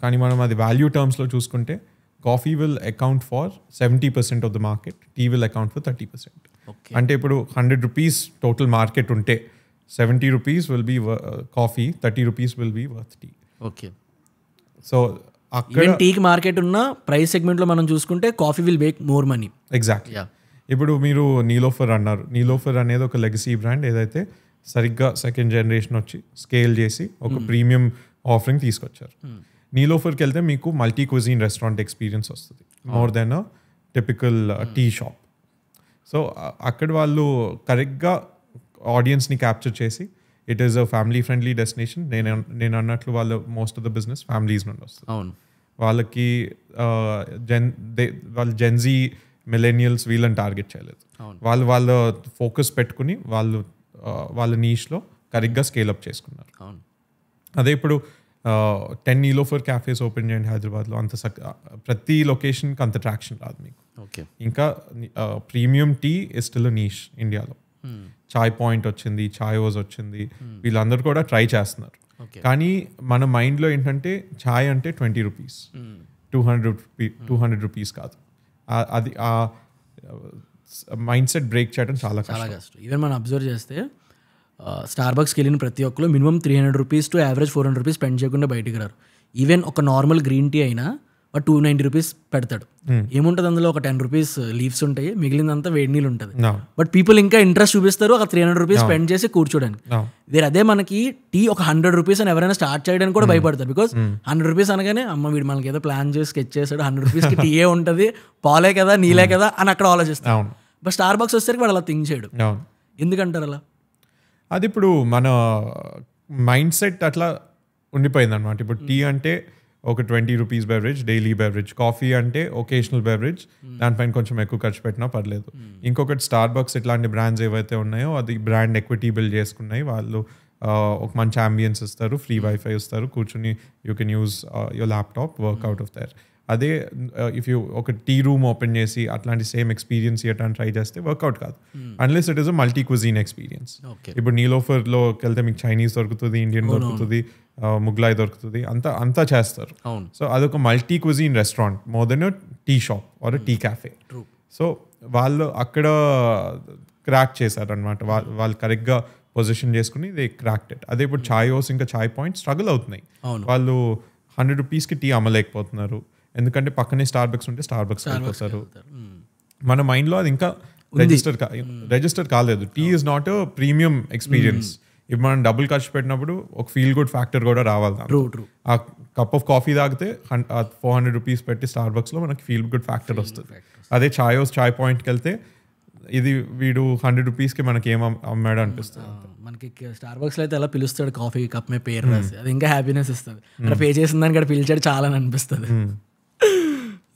కానీ మనం అది వాల్యూ టర్మ్స్లో చూసుకుంటే coffee will account for 70% of the market, tea will account for 30%. అంటే ఇప్పుడు 100 rupees టోటల్ మార్కెట్ ఉంటే 70 rupees will be coffee, 30 rupees will be worth tea. Okay. So అక్కడ టీకి మార్కెట్ ఉన్న ప్రైస్ సెగ్మెంట్లో మనం చూసుకుంటే coffee will make more money. Exactly. ఇప్పుడు మీరు నీలోఫర్ అన్నారు. నీలోఫర్ అనేది ఒక లెగసీ బ్రాండ్ ఏదైతే సరిగ్గా సెకండ్ జనరేషన్ వచ్చి స్కేల్ చేసి ఒక ప్రీమియం ఆఫరింగ్ తీసుకొచ్చారు. నీలోఫర్కి వెళ్తే మీకు మల్టీ క్విజిన్ రెస్టారెంట్ ఎక్స్పీరియన్స్ వస్తుంది, more than a typical tea shop. So అక్కడ వాళ్ళు కరెక్ట్గా ఆడియన్స్ని క్యాప్చర్ చేసి it is a family friendly destination. నేను అన్నట్లు వాళ్ళ most of the business families నుండి వస్తుంది. అవును. వాళ్ళకి వాళ్ళు జెన్జీ మిలేనియల్స్ వీళ్ళని టార్గెట్ చేయలేదు. వాళ్ళ ఫోకస్ పెట్టుకుని వాళ్ళ నీష్లో కరెక్ట్గా స్కేలప్ చేసుకున్నారు. అదే ఇప్పుడు 10 నీలోఫర్ క్యాఫేస్ ఓపెన్ చేయండి హైదరాబాద్లో, అంత ప్రతి లొకేషన్కి అంత ట్రాక్షన్ రాదు మీకు. ఇంకా premium tea is still niche ఇండియాలో. చాయ్ పాయింట్ వచ్చింది, చాయ్ ఓజ్ వచ్చింది, వీళ్ళందరూ కూడా ట్రై చేస్తున్నారు. కానీ మన మైండ్లో ఏంటంటే చాయ్ అంటే 20 రూపీస్, 200 రూపీస్ కాదు. అది ఆ మైండ్ సెట్ బ్రేక్ చేయడం చాలా కష్టం. ఈవెన్ మనం అబ్జర్వ్ చేస్తే స్టార్బక్స్కి వెళ్ళిన ప్రతి ఒక్కరు minimum 300 rupees to average 400 rupees spend చేయకుండా బయటికి రారు. ఈవెన్ ఒక నార్మల్ గ్రీన్ టీ అయినా 290 రూపీస్ పెడతాడు. ఏముంటుంది అందులో? ఒక 10 రూపీస్ లీవ్స్ ఉంటాయి, మిగిలినంతా వేడి నీళ్ళు ఉంటుంది. బట్ పీపుల్ ఇంకా ఇంట్రెస్ట్ చూపిస్తారు ఒక 300 రూపీస్ స్పెండ్ చేసి కూర్చోడానికి. వేరే అదే మనకి టీ ఒక 100 రూపీస్ అని ఎవరైనా స్టార్ట్ చేయడానికి కూడా భయపడతారు. బికాస్ 100 రూపీస్ అనగానే అమ్మ వీడు మనకి ఏదో ప్లాన్ చేసి స్కెచ్ చేశాడు, 100 రూపీస్కి టీ ఏ ఉంటుంది, పాలే కదా నీలే కదా అని అక్కడ ఆలోచిస్తాం. బట్ స్టార్ బక్స్ వచ్చేసరికి వాడు అలా థింక్ చేయడు. ఎందుకంటారు అలా? అది ఇప్పుడు మన మైండ్ సెట్ అట్లా ఉండిపోయింది అనమాట. ఇప్పుడు టీ అంటే ఒక 20 rupees beverage, daily beverage. Coffee అంటే ఒకేషనల్ బెవరేజ్, దానిపైన కొంచెం ఎక్కువ ఖర్చు పెట్టినా పర్లేదు. ఇంకొకటి స్టార్ బక్స్ ఇట్లాంటి బ్రాండ్స్ ఏవైతే ఉన్నాయో అది బ్రాండ్ ఎక్విటీ బిల్డ్ చేసుకున్నాయి. వాళ్ళు ఒక మంచి అంబియన్స్ ఇస్తారు, ఫ్రీ వైఫై ఇస్తారు, కూర్చుని you can use your laptop, work out of their. అదే ఇఫ్ యూ ఒక టీ రూమ్ ఓపెన్ చేసి అట్లాంటి సేమ్ ఎక్స్పీరియన్స్ ఇవ్వడానికి ట్రై చేస్తే వర్కౌట్ కాదు, unless it is a multi cuisine experience. ఇప్పుడు నీలోఫర్లోకి వెళ్తే మీకు చైనీస్ దొరుకుతుంది, ఇండియన్ దొరుకుతుంది, ముగ్లాయ్ దొరుకుతుంది, అంతా చేస్తారు. సో అదొక multi cuisine restaurant more than tea shop or tea cafe. So వాళ్ళు అక్కడ క్రాక్ చేశారనమాట. వాళ్ళు కరెక్ట్గా పొజిషన్ చేసుకుని దే క్రాక్ట్ ఇట్. అదే ఇప్పుడు చాయ్ హౌస్ ఇంకా చాయ్ పాయింట్ స్ట్రగుల్ అవుతున్నాయి. వాళ్ళు 100 రూపీస్కి టీ అమ్మలేకపోతున్నారు, ఎందుకంటే పక్కనే స్టార్ బక్స్ ఉంటే స్టార్ బక్స్ వెళ్ళిపోతారు. మన మైండ్లో అది ఇంకా రిజిస్టర్ కాలేదు. Tea is not a premium experience. ఇప్పుడు మనం డబ్బులు ఖర్చు పెట్టినప్పుడు ఒక ఫీల్ గుడ్ ఫ్యాక్టర్ కూడా రావాలి. ఆ కప్ ఆఫ్ కాఫీ తాగితే 400 రూపీస్ పెట్టి స్టార్ బక్స్లో మనకి ఫీల్ గుడ్ ఫ్యాక్టర్ వస్తుంది. అదే చాయ్ హౌస్ చాయ్ పాయింట్కి వెళ్తే ఇది వీడు 100 రూపీస్కి మనకి ఏం అమ్మాడు అనిపిస్తుంది. మనకి స్టార్ బక్స్లో అయితే ఎలా పిలుస్తాడు కాఫీ కప్ మే పేరు రాసి, అది ఇంకా హ్యాపీనెస్ ఇస్తుంది. అక్కడ పే చేసిన దానికి అక్కడ పిలిచాడు చాలా అని అనిపిస్తుంది.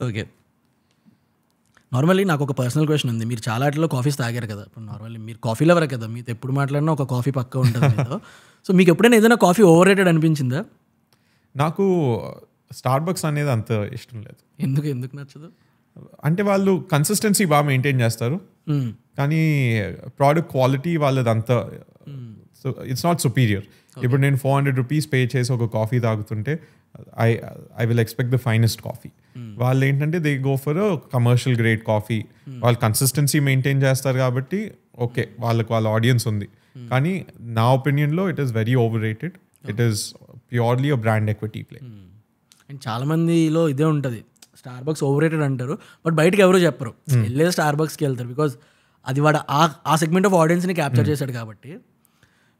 ఓకే, నార్మల్లీ నాకు ఒక పర్సనల్ క్వశ్చన్ ఉంది. మీరు చాలా వాటిలో కాఫీస్ తాగారు కదా, ఇప్పుడు నార్మల్లీ మీరు కాఫీ లవర్ కదా, మీతో ఎప్పుడు మాట్లాడినా ఒక కాఫీ పక్క ఉంటుంది మీతో. సో మీకు ఎప్పుడైనా ఏదైనా కాఫీ ఓవర్ రేటెడ్ అనిపించిందా? నాకు స్టార్ బక్స్ అనేది అంత ఇష్టం లేదు. ఎందుకు నచ్చదు? అంటే వాళ్ళు కన్సిస్టెన్సీ బాగా మెయింటైన్ చేస్తారు, కానీ ప్రోడక్ట్ క్వాలిటీ వాళ్ళదంతా సో ఇట్స్ నాట్ సుపీరియర్. ఇప్పుడు నేను 400 రూపీస్ పే చేసి ఒక కాఫీ తాగుతుంటే I will expect the finest coffee. వాళ్ళు ఏంటంటే they go for commercial grade coffee. వాళ్ళు కన్సిస్టెన్సీ మెయింటైన్ చేస్తారు కాబట్టి ఓకే, వాళ్ళ ఆడియన్స్ ఉంది. కానీ నా ఒపీనియన్లో it is very overrated. It is purely a brand equity play. And చాలా మందిలో ఇదే ఉంటుంది, స్టార్ బక్స్ ఓవర్ రేటెడ్ అంటారు, బట్ బయటకు ఎవరు చెప్పరు. వెళ్ళేది స్టార్ బక్స్కి వెళ్తారు బికాజ్ అది వాడు ఆ సెగ్మెంట్ ఆఫ్ ఆడియన్స్ని క్యాప్చర్ చేశాడు కాబట్టి.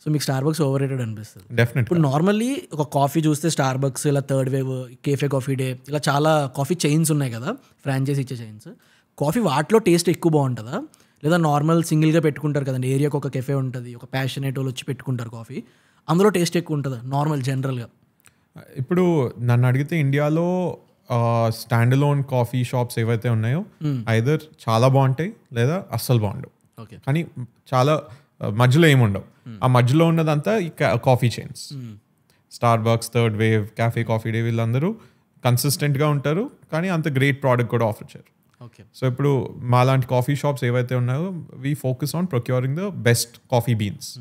సో మీకు స్టార్ బక్స్ ఓవర్ రేటెడ్ అనిపిస్తుంది. డెఫినెట్. ఇప్పుడు నార్మల్లీ ఒక కాఫీ చూస్తే స్టార్ బక్స్, ఇలా third wave, cafe coffee day, ఇలా చాలా కాఫీ చైన్స్ ఉన్నాయి కదా, ఫ్రాంచైజీ ఇచ్చే చైన్స్. కాఫీ వాటిలో టేస్ట్ ఎక్కువ బాగుంటుందా, లేదా నార్మల్ సింగిల్గా పెట్టుకుంటారు కదండి, ఏరియాకి ఒక కెఫే ఉంటుంది, ఒక ప్యాషనేట్ వాళ్ళు వచ్చి పెట్టుకుంటారు కాఫీ, అందులో టేస్ట్ ఎక్కువ ఉంటుందా నార్మల్ జనరల్గా? ఇప్పుడు నన్ను అడిగితే ఇండియాలో స్టాండ్ అలోన్ కాఫీ షాప్స్ ఏవైతే ఉన్నాయో ఐదర్ చాలా బాగుంటాయి లేదా అస్సలు బాగుండవు. ఓకే. కానీ చాలా మధ్యలో ఏముండవు. ఆ మధ్యలో ఉన్నదంతా ఈ coffee chains, Starbucks, third Wave, Cafe Coffee Day, వీళ్ళందరూ కన్సిస్టెంట్గా ఉంటారు కానీ అంత గ్రేట్ ప్రోడక్ట్ కూడా ఆఫర్ చేయరు. ఓకే. సో ఇప్పుడు మాలాంటి కాఫీ షాప్స్ ఏవైతే ఉన్నాయో we focus on procuring the best coffee beans.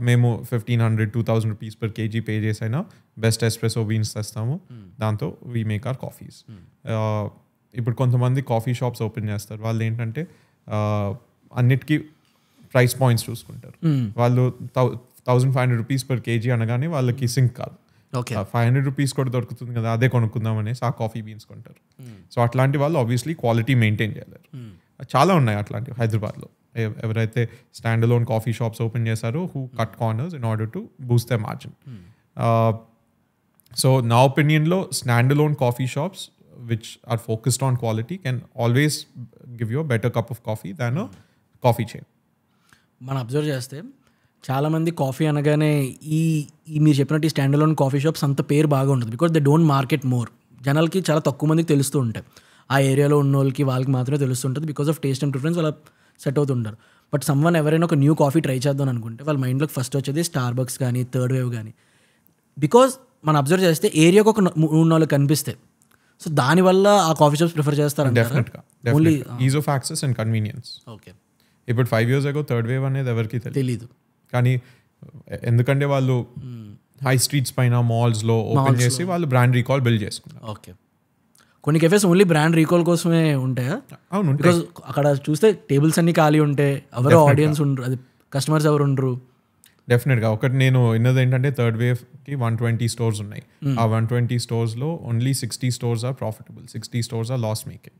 మేము 1,500-2,000 రూపీస్ పర్ కేజీ పే చేసైనా బెస్ట్ ఎస్ప్రెసో బీన్స్ తెస్తాము. దాంతో వీ మేక్ ఆర్ కాఫీస్. ఇప్పుడు కొంతమంది కాఫీ షాప్స్ ఓపెన్ చేస్తారు. వాళ్ళు ఏంటంటే అన్నిటికీ ప్రైస్ పాయింట్స్ చూసుకుంటారు. వాళ్ళు 1,500 రూపీస్ పర్ కేజీ అనగానే వాళ్ళకి సింక్ కాదు. 500 రూపీస్ కూడా దొరుకుతుంది కదా, అదే కొనుక్కుందాం అనేసి ఆ కాఫీ బీన్స్ కొంటారు. సో అట్లాంటి వాళ్ళు ఆబ్వియస్లీ క్వాలిటీ మెయింటైన్ చేయలేరు. చాలా ఉన్నాయి అట్లాంటివి హైదరాబాద్లో. ఎవరైతే stand alone coffee shops open చేశారో who cut corners in order to boost the margin. So నా ఒపీనియన్లో stand alone coffee shops which are focused on quality can always give you better cup of coffee than a coffee chain. మనం observe చేస్తే చాలామంది coffee అనగానే ఈ మీరు చెప్పినట్టు ఈ స్టాండ్ అలోన్ కాఫీ షాప్స్ అంత పేరు బాగా ఉంటుంది because they don't market more. జనాలకి చాలా తక్కువ మందికి తెలుస్తూ ఉంటాయి, ఆ ఏరియాలో ఉన్న వాళ్ళకి మాత్రమే తెలుస్తుంటుంది because of taste and preference వాళ్ళ సెట్ అవుతుంటారు. బట్ సమ్వన్ ఎవరైనా ఒక న్యూ కాఫీ ట్రై చేద్దాం అనుకుంటే వాళ్ళ మైండ్లోకి ఫస్ట్ వచ్చేది స్టార్ బక్స్ కానీ థర్డ్ వేవ్ కానీ, బికాజ్ మనం అబ్జర్వ్ చేస్తే ఏరియాకి ఒక 3-4 కనిపిస్తాయి. సో దానివల్ల ఆ కాఫీ షాప్స్ ప్రిఫర్ చేస్తారు. డెఫినెట్గా only is of access and convenience. Okay. ఇప్పుడు 5 years ago థర్డ్ వేవ్ అనేది ఎవరికి తెలీదు. కానీ ఎందుకంటే వాళ్ళు హై స్ట్రీట్స్ పైన మాల్స్లో ఓపెన్ చేసి వాళ్ళు బ్రాండ్ రీకాల్ బిల్డ్ చేసుకున్నారు. ఓకే. కొన్ని కెఫేస్ ఓన్లీ బ్రాండ్ రీకాల్ కోసమే ఉంటాయా? అవును. బికాజ్ అక్కడ చూస్తే టేబుల్స్ అన్ని ఖాళీ ఉంటాయి, ఎవరో ఆడియన్స్ ఉండరు, అది కస్టమర్స్ ఎవరు ఉండరు. డెఫినెట్గా. ఒకటి నేను విన్నది ఏంటంటే థర్డ్ వేవ్కి 120 stores ఉన్నాయి. ఆ 120 stores only 60 stores are profitable, 60 stores are loss making.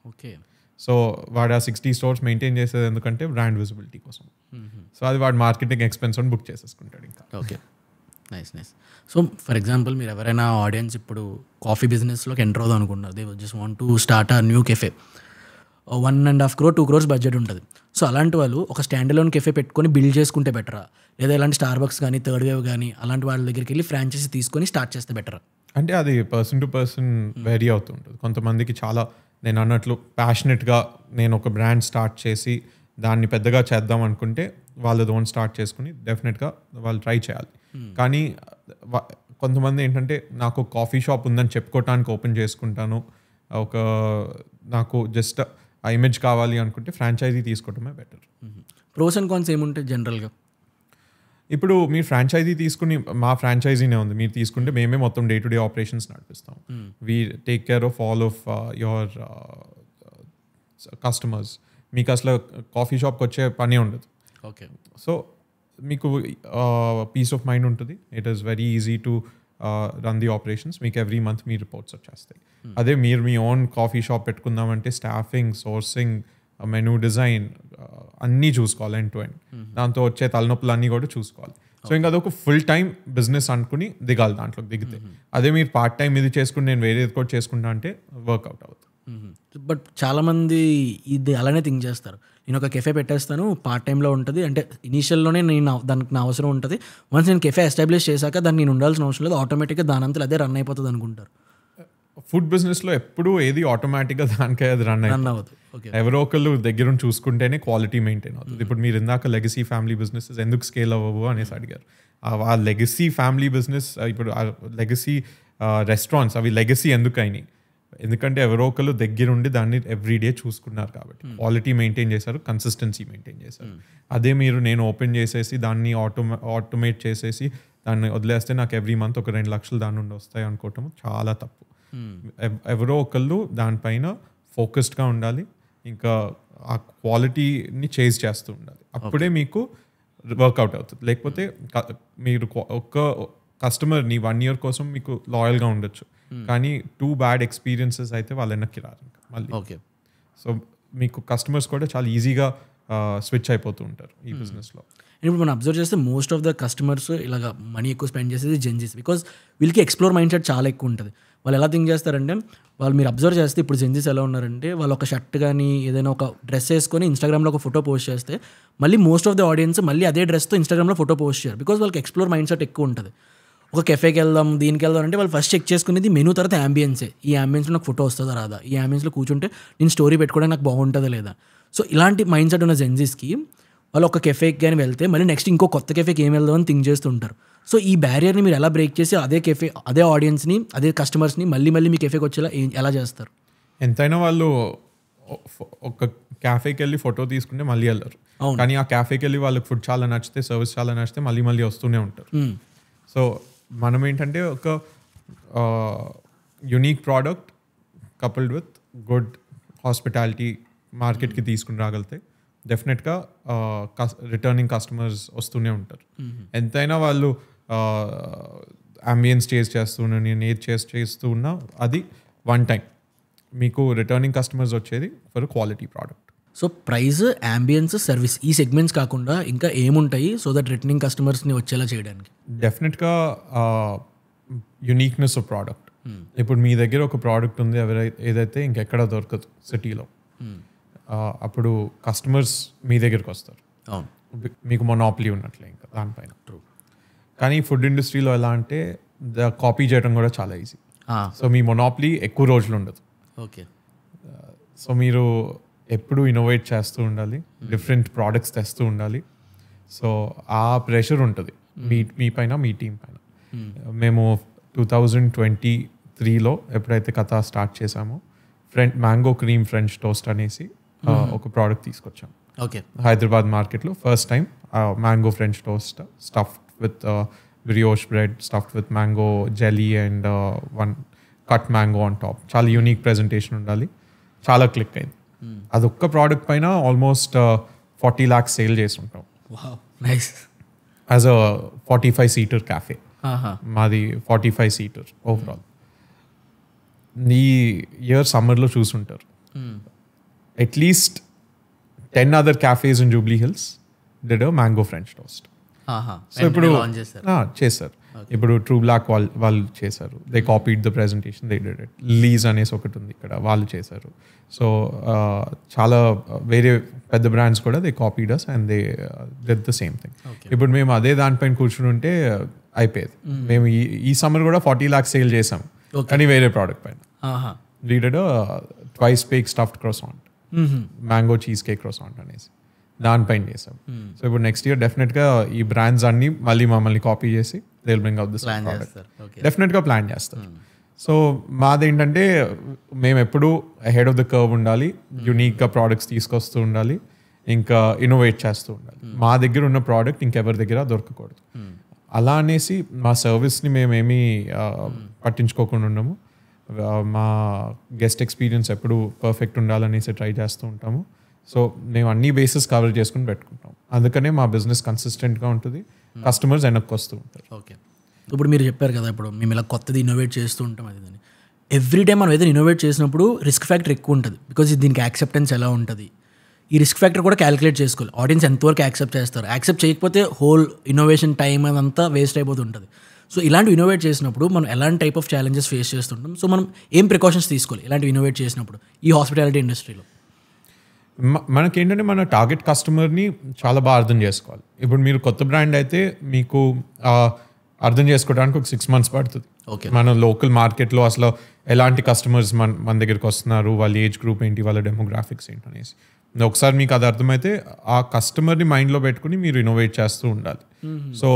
Okay. So వాడు ఆ 60 stores మెయింటైన్ చేసేది ఎందుకంటే బ్రాండ్ విజిబిలిటీ కోసం. సో అది వాడు మార్కెటింగ్ ఎక్స్పెన్స్ అని బుక్ చేసేసుకుంటాడు ఇంకా. Okay, nice. So for example మీరు ఎవరైనా ఆడియన్స్ ఇప్పుడు కాఫీ బిజినెస్లోకి ఎంటర్ అవుదాం అనుకున్నారు, they just want to start a new cafe, 1.5 crore 2 crores budget ఉంటుంది. సో అలాంటి వాళ్ళు ఒక స్టాండ్ అలోన్ కెఫే పెట్టుకొని బిల్డ్ చేసుకుంటే బెటరా, లేదా ఇలాంటి స్టార్ బక్స్ కానీ థర్డ్ వేవ్ కానీ అలాంటి వాళ్ళ దగ్గరికి వెళ్ళి ఫ్రాంచైజీ తీసుకొని స్టార్ట్ చేస్తే బెటరా? అంటే అది పర్సన్ టు పర్సన్ వేరీ అవుతుంటుంది. కొంతమందికి చాలా నేను అన్నట్లు ప్యాషనెట్గా నేను ఒక బ్రాండ్ స్టార్ట్ చేసి దాన్ని పెద్దగా చేద్దాం అనుకుంటే వాళ్ళది ఓన్ స్టార్ట్ చేసుకుని డెఫినెట్గా వాళ్ళు ట్రై చేయాలి. కానీ కొంతమంది ఏంటంటే నాకు కాఫీ షాప్ ఉందని చెప్పుకోవటానికి ఓపెన్ చేసుకుంటాను, ఒక నాకు జస్ట్ ఆ ఇమేజ్ కావాలి అనుకుంటే ఫ్రాంచైజీ తీసుకోవటమే బెటర్. ప్రోస్ అండ్ కాన్స్ ఏముంటాయి జనరల్గా? ఇప్పుడు మీరు ఫ్రాంచైజీ తీసుకుని, మా ఫ్రాంచైజీనే ఉంది, మీరు తీసుకుంటే మేమే మొత్తం డే టు డే ఆపరేషన్స్ నడిపిస్తాం. We take care of all of your customers. మీకు అసలు కాఫీ షాప్కి వచ్చే పని ఉండదు. ఓకే. సో మీకు పీస్ ఆఫ్ మైండ్ ఉంటుంది. It is very easy to run the operations. మీకు ఎవ్రీ మంత్ మీ రిపోర్ట్స్ వచ్చేస్తాయి. అదే మీరు మీ ఓన్ కాఫీ షాప్ పెట్టుకుందామంటే స్టాఫింగ్, సోర్సింగ్, మెనూ డిజైన్ అన్నీ చూసుకోవాలి ఎండ్ టు ఎండ్. దాంతో వచ్చే తలనొప్పులు అన్నీ కూడా చూసుకోవాలి. సో ఇంకా అదొక ఫుల్ టైం బిజినెస్ అనుకుని దిగాలి దాంట్లోకి. దిగితే అదే మీరు పార్ట్ టైం ఇది చేసుకుని నేను వేరేది కూడా చేసుకుంటా అంటే వర్కౌట్ అవుతుంది. బట్ చాలామంది ఇది అలానే థింక్ చేస్తారు, నేను ఒక కెఫే పెట్టేస్తాను, పార్ట్ టైంలో ఉంటుంది, అంటే ఇనీషియల్లోనే నేను దానికి నా అవసరం ఉంటుంది, వన్స్ నేను కెఫే ఎస్టాబ్లిష్ చేశాక దాన్ని నేను ఉండాల్సిన అవసరం లేదు, ఆటోమేటిక్గా దానంతా అదే రన్ అయిపోతుంది అనుకుంటారు. ఫుడ్ బిజినెస్లో ఎప్పుడూ ఏది ఆటోమేటిక్గా దానికే అది రన్ అవ్వదు. ఎవరో ఒకళ్ళు దగ్గర చూసుకుంటేనే క్వాలిటీ మెయింటైన్ అవుతుంది. ఇప్పుడు మీరు ఇందాక లెగసీ ఫ్యామిలీ బిజినెసెస్ ఎందుకు స్కేల్ అవ్వవు అనేసి అడిగారు. ఆ లెగసీ ఫ్యామిలీ బిజినెస్, ఇప్పుడు లెగసీ రెస్టారెంట్స్ అవి లెగసీ ఎందుకు అయినాయి? ఎందుకంటే ఎవరో ఒకరు దగ్గరుండి దాన్ని ఎవ్రీడే చూసుకున్నారు కాబట్టి క్వాలిటీ మెయింటైన్ చేశారు, కన్సిస్టెన్సీ మెయింటైన్ చేశారు. అదే మీరు నేను ఓపెన్ చేసేసి దాన్ని ఆటోమేట్ చేసేసి దాన్ని వదిలేస్తే నాకు ఎవ్రీ మంత్ ఒక 2 లక్షలు దాని నుండి వస్తాయి అనుకోవటం చాలా తప్పు. ఎవరో ఒకళ్ళు దానిపైన ఫోకస్డ్గా ఉండాలి, ఇంకా ఆ క్వాలిటీని చేజ్ చేస్తూ ఉండాలి. అప్పుడే మీకు వర్కౌట్ అవుతుంది. లేకపోతే మీరు ఒక్క కస్టమర్ని 1 year కోసం మీకు లాయల్గా ఉండొచ్చు, కానీ 2 bad experiences అయితే వాళ్ళు వెనక్కి రారు ఇంకా మళ్ళీ. ఓకే. సో మీకు కస్టమర్స్ కూడా చాలా ఈజీగా స్విచ్ అయిపోతూ ఉంటారు ఈ బిజినెస్లో. ఇప్పుడు మనం అబ్జర్వ్ చేస్తే మోస్ట్ ఆఫ్ ద కస్టమర్స్ ఇలాగ మనీ ఎక్కువ స్పెండ్ చేసేది జెన్జీస్, బికాజ్ వీళ్ళకి ఎక్స్ప్లోర్ మైండ్ సెట్ చాలా ఎక్కువ ఉంటుంది. వాళ్ళు ఎలా థింక్ చేస్తారంటే, వాళ్ళు మీరు అబ్జర్వ్ చేస్తే ఇప్పుడు జెన్జీస్ ఎలా ఉన్నారంటే, వాళ్ళు ఒక షర్ట్ కానీ ఏదైనా ఒక డ్రెస్ వేసుకొని ఇన్స్టాగ్రామ్లో ఒక ఫోటో పోస్ట్ చేస్తే మళ్ళీ మోస్ట్ ఆఫ్ ద ఆడియన్స్ మళ్ళీ అదే డ్రెస్తో ఇన్స్టాగ్రామ్లో ఫోటో పోస్ట్ చేయరు, బికాజ్ వాళ్ళకి ఎక్స్ప్లోర్ మైండ్ సెట్ ఎక్కువ ఉంటుంది. ఒక కెఫేకి వెళ్దాం, దీనికి వెళ్దాం అంటే వాళ్ళు ఫస్ట్ చెక్ చేసుకునేది మెనూ, తర్వాత యాంబియన్సే. ఈ యాంబియన్స్లో నాకు ఫోటో వస్తుందా రాదా, ఈ యాంబియన్స్లో కూర్చుంటే నేను స్టోరీ పెట్టుకోవడానికి నాకు బాగుంటుందా లేదా. సో ఇలాంటి మైండ్ సెట్ ఉన్న జెన్జీస్కి వాళ్ళు ఒక కెఫేకి కానీ వెళ్తే మళ్ళీ నెక్స్ట్ ఇంకో కొత్త కెఫేకి ఏం వెళ్దాం అని థింక్ చేస్తుంటారు. సో ఈ బ్యారియర్ని మీరు ఎలా బ్రేక్ చేసి అదే కెఫే, అదే ఆడియన్స్ని, అదే కస్టమర్స్ని మళ్ళీ మీ కెఫేకి వచ్చేలా ఎలా చేస్తారు? ఎంతైనా వాళ్ళు ఒక క్యాఫేకి వెళ్ళి ఫోటో తీసుకుంటే మళ్ళీ వెళ్ళరు, కానీ ఆ క్యాఫేకి వెళ్ళి వాళ్ళకి ఫుడ్ చాలా నచ్చితే, సర్వీస్ చాలా నచ్చితే మళ్ళీ వస్తూనే ఉంటారు. సో మనం ఏంటంటే ఒక unique product coupled with good hospitality మార్కెట్కి తీసుకుని రాగలితే డెఫినెట్గా రిటర్నింగ్ కస్టమర్స్ వస్తూనే ఉంటారు. ఎంతైనా వాళ్ళు అంబియన్స్ చేస్తున్నా, నేను ఏది చేస్తూ ఉన్నా అది వన్ టైం, మీకు రిటర్నింగ్ కస్టమర్స్ వచ్చేది for quality product. So price, ambience, service ఈ సెగ్మెంట్స్ కాకుండా ఇంకా ఏముంటాయి సో దట్ రిటర్నింగ్ కస్టమర్స్ని వచ్చేలా చేయడానికి? డెఫినెట్గా యునీక్నెస్ ఆఫ్ ప్రోడక్ట్. ఇప్పుడు మీ దగ్గర ఒక ప్రోడక్ట్ ఉంది ఏదైతే ఇంకెక్కడ దొరకదు సిటీలో, అప్పుడు కస్టమర్స్ మీ దగ్గరికి వస్తారు, మీకు మొనాపలీ ఉన్నట్లే ఇంకా దానిపైన. కానీ ఫుడ్ ఇండస్ట్రీలో ఎలా అంటే కాపీ చేయడం కూడా చాలా ఈజీ. సో మీ మొనాపలీ ఎక్కువ రోజులు ఉండదు. ఓకే. సో మీరు ఎప్పుడు ఇన్నోవేట్ చేస్తూ ఉండాలి, డిఫరెంట్ ప్రోడక్ట్స్ తెస్తూ ఉండాలి. సో ఆ ప్రెషర్ ఉంటుంది మీ పైన, మీ టీం పైన. మేము 2023లో ఎప్పుడైతే కథ స్టార్ట్ చేసామో మ్యాంగో క్రీమ్ ఫ్రెంచ్ టోస్ట్ అనేసి ఒక ప్రోడక్ట్ తీసుకొచ్చాం. ఓకే. హైదరాబాద్ మార్కెట్లో first time mango French toast stuffed with brioche bread, stuffed with mango jelly and one cut mango on top. చాలా యూనిక్ ప్రెజెంటేషన్ ఉండాలి, చాలా క్లిక్ అయింది. అదొక్క ప్రోడక్ట్ పైన ఆల్మోస్ట్ 40 lakhs సేల్ చేసి ఉంటాం. As a 45-seater cafe. మాది 45-seater ఓవరాల్. ఈ ఇయర్ సమ్మర్లో చూసుంటారు, at least 10 other cafes in Jubilee Hills did a mango French toast. So ఇప్పుడు చేశారు. ఇప్పుడు ట్రూ బ్లాక్ వాళ్ళు చేశారు, they copied the presentation, they did it. Lease అనేసి ఒకటి ఉంది ఇక్కడ, వాళ్ళు చేశారు. సో చాలా వేరే పెద్ద బ్రాండ్స్ కూడా they copied us and they did the same thing. ఇప్పుడు మేము అదే దానిపైన కూర్చుని ఉంటే అయిపోయేది. మేము ఈ సమ్మర్ కూడా 40 lakhs సేల్ చేసాం, కానీ వేరే ప్రోడక్ట్ పైన. We did twice baked stuffed croissant, mango cheese cake క్రోసాంట్ అనేసి దానిపైన చేసాం. సో ఇప్పుడు నెక్స్ట్ ఇయర్ డెఫినెట్గా ఈ బ్రాండ్స్ అన్ని మమ్మల్ని కాపీ చేసి they will bring out this product. డెఫినెట్గా ప్లాన్ చేస్తారు. సో మాదేంటంటే మేము ఎప్పుడు అహెడ్ ఆఫ్ ద కర్వ్ ఉండాలి, యూనిక్గా ప్రోడక్ట్స్ తీసుకొస్తూ ఉండాలి, ఇంకా ఇన్నోవేట్ చేస్తూ ఉండాలి. మా దగ్గర ఉన్న ప్రోడక్ట్ ఇంకెవరి దగ్గర దొరకకూడదు. అలా అనేసి మా సర్వీస్ని మేమేమీ పట్టించుకోకుండా ఉన్నాము. మా గెస్ట్ ఎక్స్పీరియన్స్ ఎప్పుడు పర్ఫెక్ట్ ఉండాలనేసి ట్రై చేస్తూ ఉంటాము. సో మేము అన్ని బేసెస్ కవర్ చేసుకుని పెట్టుకుంటాం. అందుకనే మా బిజినెస్ కన్సిస్టెంట్గా ఉంటుంది, కస్టమర్స్ వెనక్కి వస్తూ ఉంటారు. ఓకే. ఇప్పుడు మీరు చెప్పారు కదా, ఇప్పుడు మేము ఇలా కొత్తది ఇన్నోవేట్ చేస్తూ ఉంటాం అది అని. ఎవ్రీ టైం మనం ఏదైనా ఇన్నోవేట్ చేసినప్పుడు రిస్క్ ఫ్యాక్టర్ ఎక్కువ ఉంటుంది, బికాజ్ దీనికి యాక్సెప్టెన్స్ ఎలా ఉంటుంది, ఈ రిస్క్ ఫ్యాక్టర్ కూడా క్యాలిక్యులేట్ చేసుకోవాలి. ఆడియన్స్ ఎంతవరకు యాక్సెప్ట్ చేస్తారు, యాక్సెప్ట్ చేయకపోతే హోల్ ఇన్నోవేషన్ టైం అదంతా వేస్ట్ అయిపోతుంటుంది. సో ఇలాంటి ఇన్నోవేట్ చేసినప్పుడు మనం ఎలాంటి టైప్ ఆఫ్ ఛాలెంజెస్ ఫేస్ చేస్తుంటాం, సో మనం ఏం ప్రికాషన్స్ తీసుకోవాలి ఇలాంటి ఇన్నోవేట్ చేసినప్పుడు ఈ హాస్పిటాలిటీ ఇండస్ట్రీలో? మనకేంటంటే మన టార్గెట్ కస్టమర్ని చాలా బాగా అర్థం చేసుకోవాలి. ఇప్పుడు మీరు కొత్త బ్రాండ్ అయితే మీకు అర్థం చేసుకోవడానికి ఒక 6 months పడుతుంది. మన లోకల్ మార్కెట్లో అసలు ఎలాంటి కస్టమర్స్ మన దగ్గరికి వస్తున్నారు, వాళ్ళ ఏజ్ గ్రూప్ ఏంటి, వాళ్ళ డెమోగ్రాఫిక్స్ ఏంటి అనేసి ఒకసారి మీకు అది అర్థమైతే ఆ కస్టమర్ని మైండ్లో పెట్టుకుని మీరు ఇన్నోవేట్ చేస్తూ ఉండాలి. సో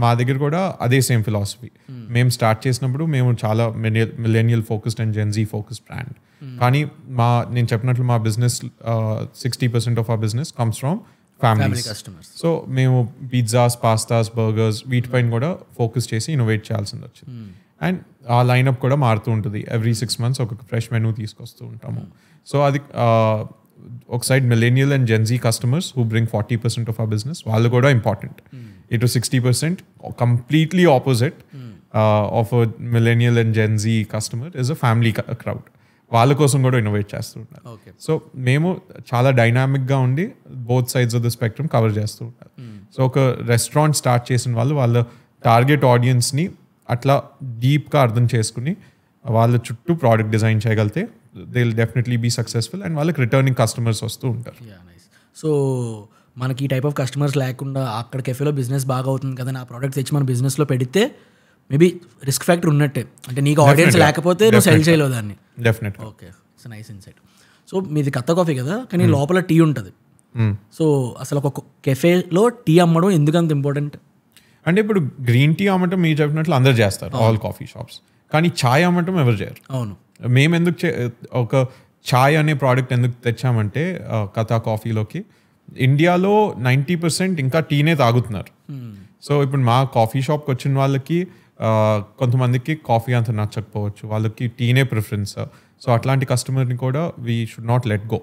మా దగ్గర కూడా అదే సేమ్ ఫిలాసఫీ. మేము స్టార్ట్ చేసినప్పుడు మేము చాలా millennial focused and Gen Z focused brand. కానీ నేను చెప్పినట్లు మా business 60% of our business comes from families. So మేము పిజ్జాస్, పాస్తాస్, బర్గర్స్ వీటిపైన కూడా ఫోకస్ చేసి ఇన్నోవేట్ చేయాల్సింది వచ్చింది. అండ్ ఆ లైనప్ కూడా మారుతూ ఉంటుంది. ఎవ్రీ 6 months ఒక ఫ్రెష్ మెనూ తీసుకొస్తూ ఉంటాము. సో అది ఒక side millennial and Gen Z customers who bring 40% of our business, వాళ్ళు కూడా ఇంపార్టెంట్. ఇటు 60% completely opposite of millennial and Gen Z customer is a family crowd. వాళ్ళ కోసం కూడా ఇన్నోవేట్ చేస్తూ ఉంటారు. సో మేము చాలా డైనామిక్గా ఉండి both sides of the spectrum cover చేస్తూ ఉంటారు. సో ఒక రెస్టారెంట్ స్టార్ట్ చేసిన వాళ్ళు వాళ్ళ టార్గెట్ ఆడియన్స్ని అట్లా డీప్గా అర్థం చేసుకుని వాళ్ళ చుట్టూ ప్రోడక్ట్ డిజైన్ చేయగలిగితే they will definitely be successful and వాళ్ళకి రిటర్నింగ్ కస్టమర్స్ వస్తూ ఉంటారు. సో మనకి ఈ టైప్ ఆఫ్ కస్టమర్స్ లేకుండా అక్కడ కెఫేలో బిజినెస్ బాగా అవుతుంది కదా, నా ప్రోడక్ట్ తెచ్చి మన బిజినెస్లో పెడితే మేబీ రిస్క్ ఫ్యాక్టర్ ఉన్నట్టే. అంటే నీకు ఆడియన్స్ లేకపోతే నువ్వు సెల్ చేయలేవు దాన్ని. Definite. Okay, it's nice insight. So మీది కత్త కాఫీ కదా, కానీ లోపల టీ ఉంటుంది. సో అసలు ఒక కెఫేలో టీ అమ్మడం ఎందుకంత ఇంపార్టెంట్? అంటే ఇప్పుడు గ్రీన్ టీ అమ్మటం మీరు చెప్పినట్లు అందరు చేస్తారు, ఆల్ కాఫీ షాప్స్. కానీ ఛాయ్ అమ్మటం ఎవరు చేయరు. అవును. మేము ఎందుకు ఒక ఛాయ్ అనే ప్రోడక్ట్ ఎందుకు తెచ్చామంటే కథా కాఫీలోకి ఇండియాలో 90% ఇంకా టీనే తాగుతున్నారు. సో ఇప్పుడు మా కాఫీ షాప్కి వచ్చిన వాళ్ళకి కొంతమందికి కాఫీ అంత నచ్చకపోవచ్చు, వాళ్ళకి టీనే ప్రిఫరెన్స్. సో అట్లాంటి కస్టమర్ని కూడా we should not let go.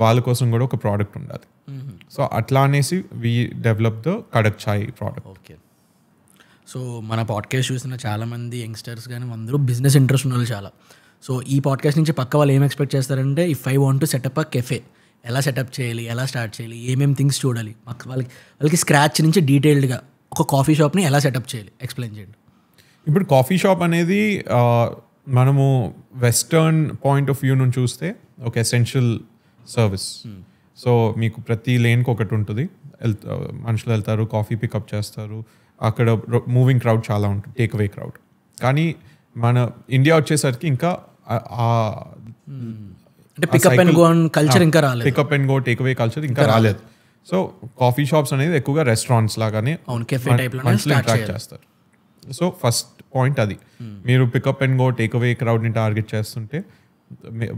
వాళ్ళ కోసం కూడా ఒక ప్రోడక్ట్ ఉండాలి. సో అట్లా అనేసి we develop the kadak chai product. Okay. So మన పాడ్కాస్ట్ చూసిన చాలామంది యంగ్స్టర్స్ కానీ అందరూ బిజినెస్ ఇంట్రెస్ట్ ఉన్న వాళ్ళు చాలా. సో ఈ పాడ్కాస్ట్ నుంచి పక్క వాళ్ళు ఏం ఎక్స్పెక్ట్ చేస్తారంటే, if I want to set up a cafe, ఎలా సెటప్ చేయాలి, ఎలా స్టార్ట్ చేయాలి, ఏమేమి థింగ్స్ చూడాలి, వాళ్ళకి స్క్రాచ్ నుంచి డీటెయిల్డ్గా ఒక కాఫీ షాప్ని ఎలా సెటప్ చేయాలి ఎక్స్ప్లెయిన్ చేయండి. ఇప్పుడు కాఫీ షాప్ అనేది మనము వెస్టర్న్ పాయింట్ ఆఫ్ వ్యూ నుంచి చూస్తే ఒక ఎసెన్షియల్ సర్వీస్. సో మీకు ప్రతి లేన్కి ఒకటి ఉంటుంది, మనుషులు వెళ్తారు, కాఫీ పికప్ చేస్తారు, అక్కడ మూవింగ్ క్రౌడ్ చాలా ఉంటుంది, టేక్ అవే క్రౌడ్. కానీ మన ఇండియా వచ్చేసరికి ఇంకా పికప్ అండ్ గో కల్చర్ ఇంకా రాలేదు. Pickup and go take away culture ఇంకా రాలేదు. సో కాఫీ షాప్స్ అనేది ఎక్కువగా రెస్టారెంట్స్ లాగానే మనుషులు ఇంట్రాక్ట్ చేస్తారు. సో ఫస్ట్ పాయింట్ అది. మీరు pickup and go take away క్రౌడ్ని టార్గెట్ చేస్తుంటే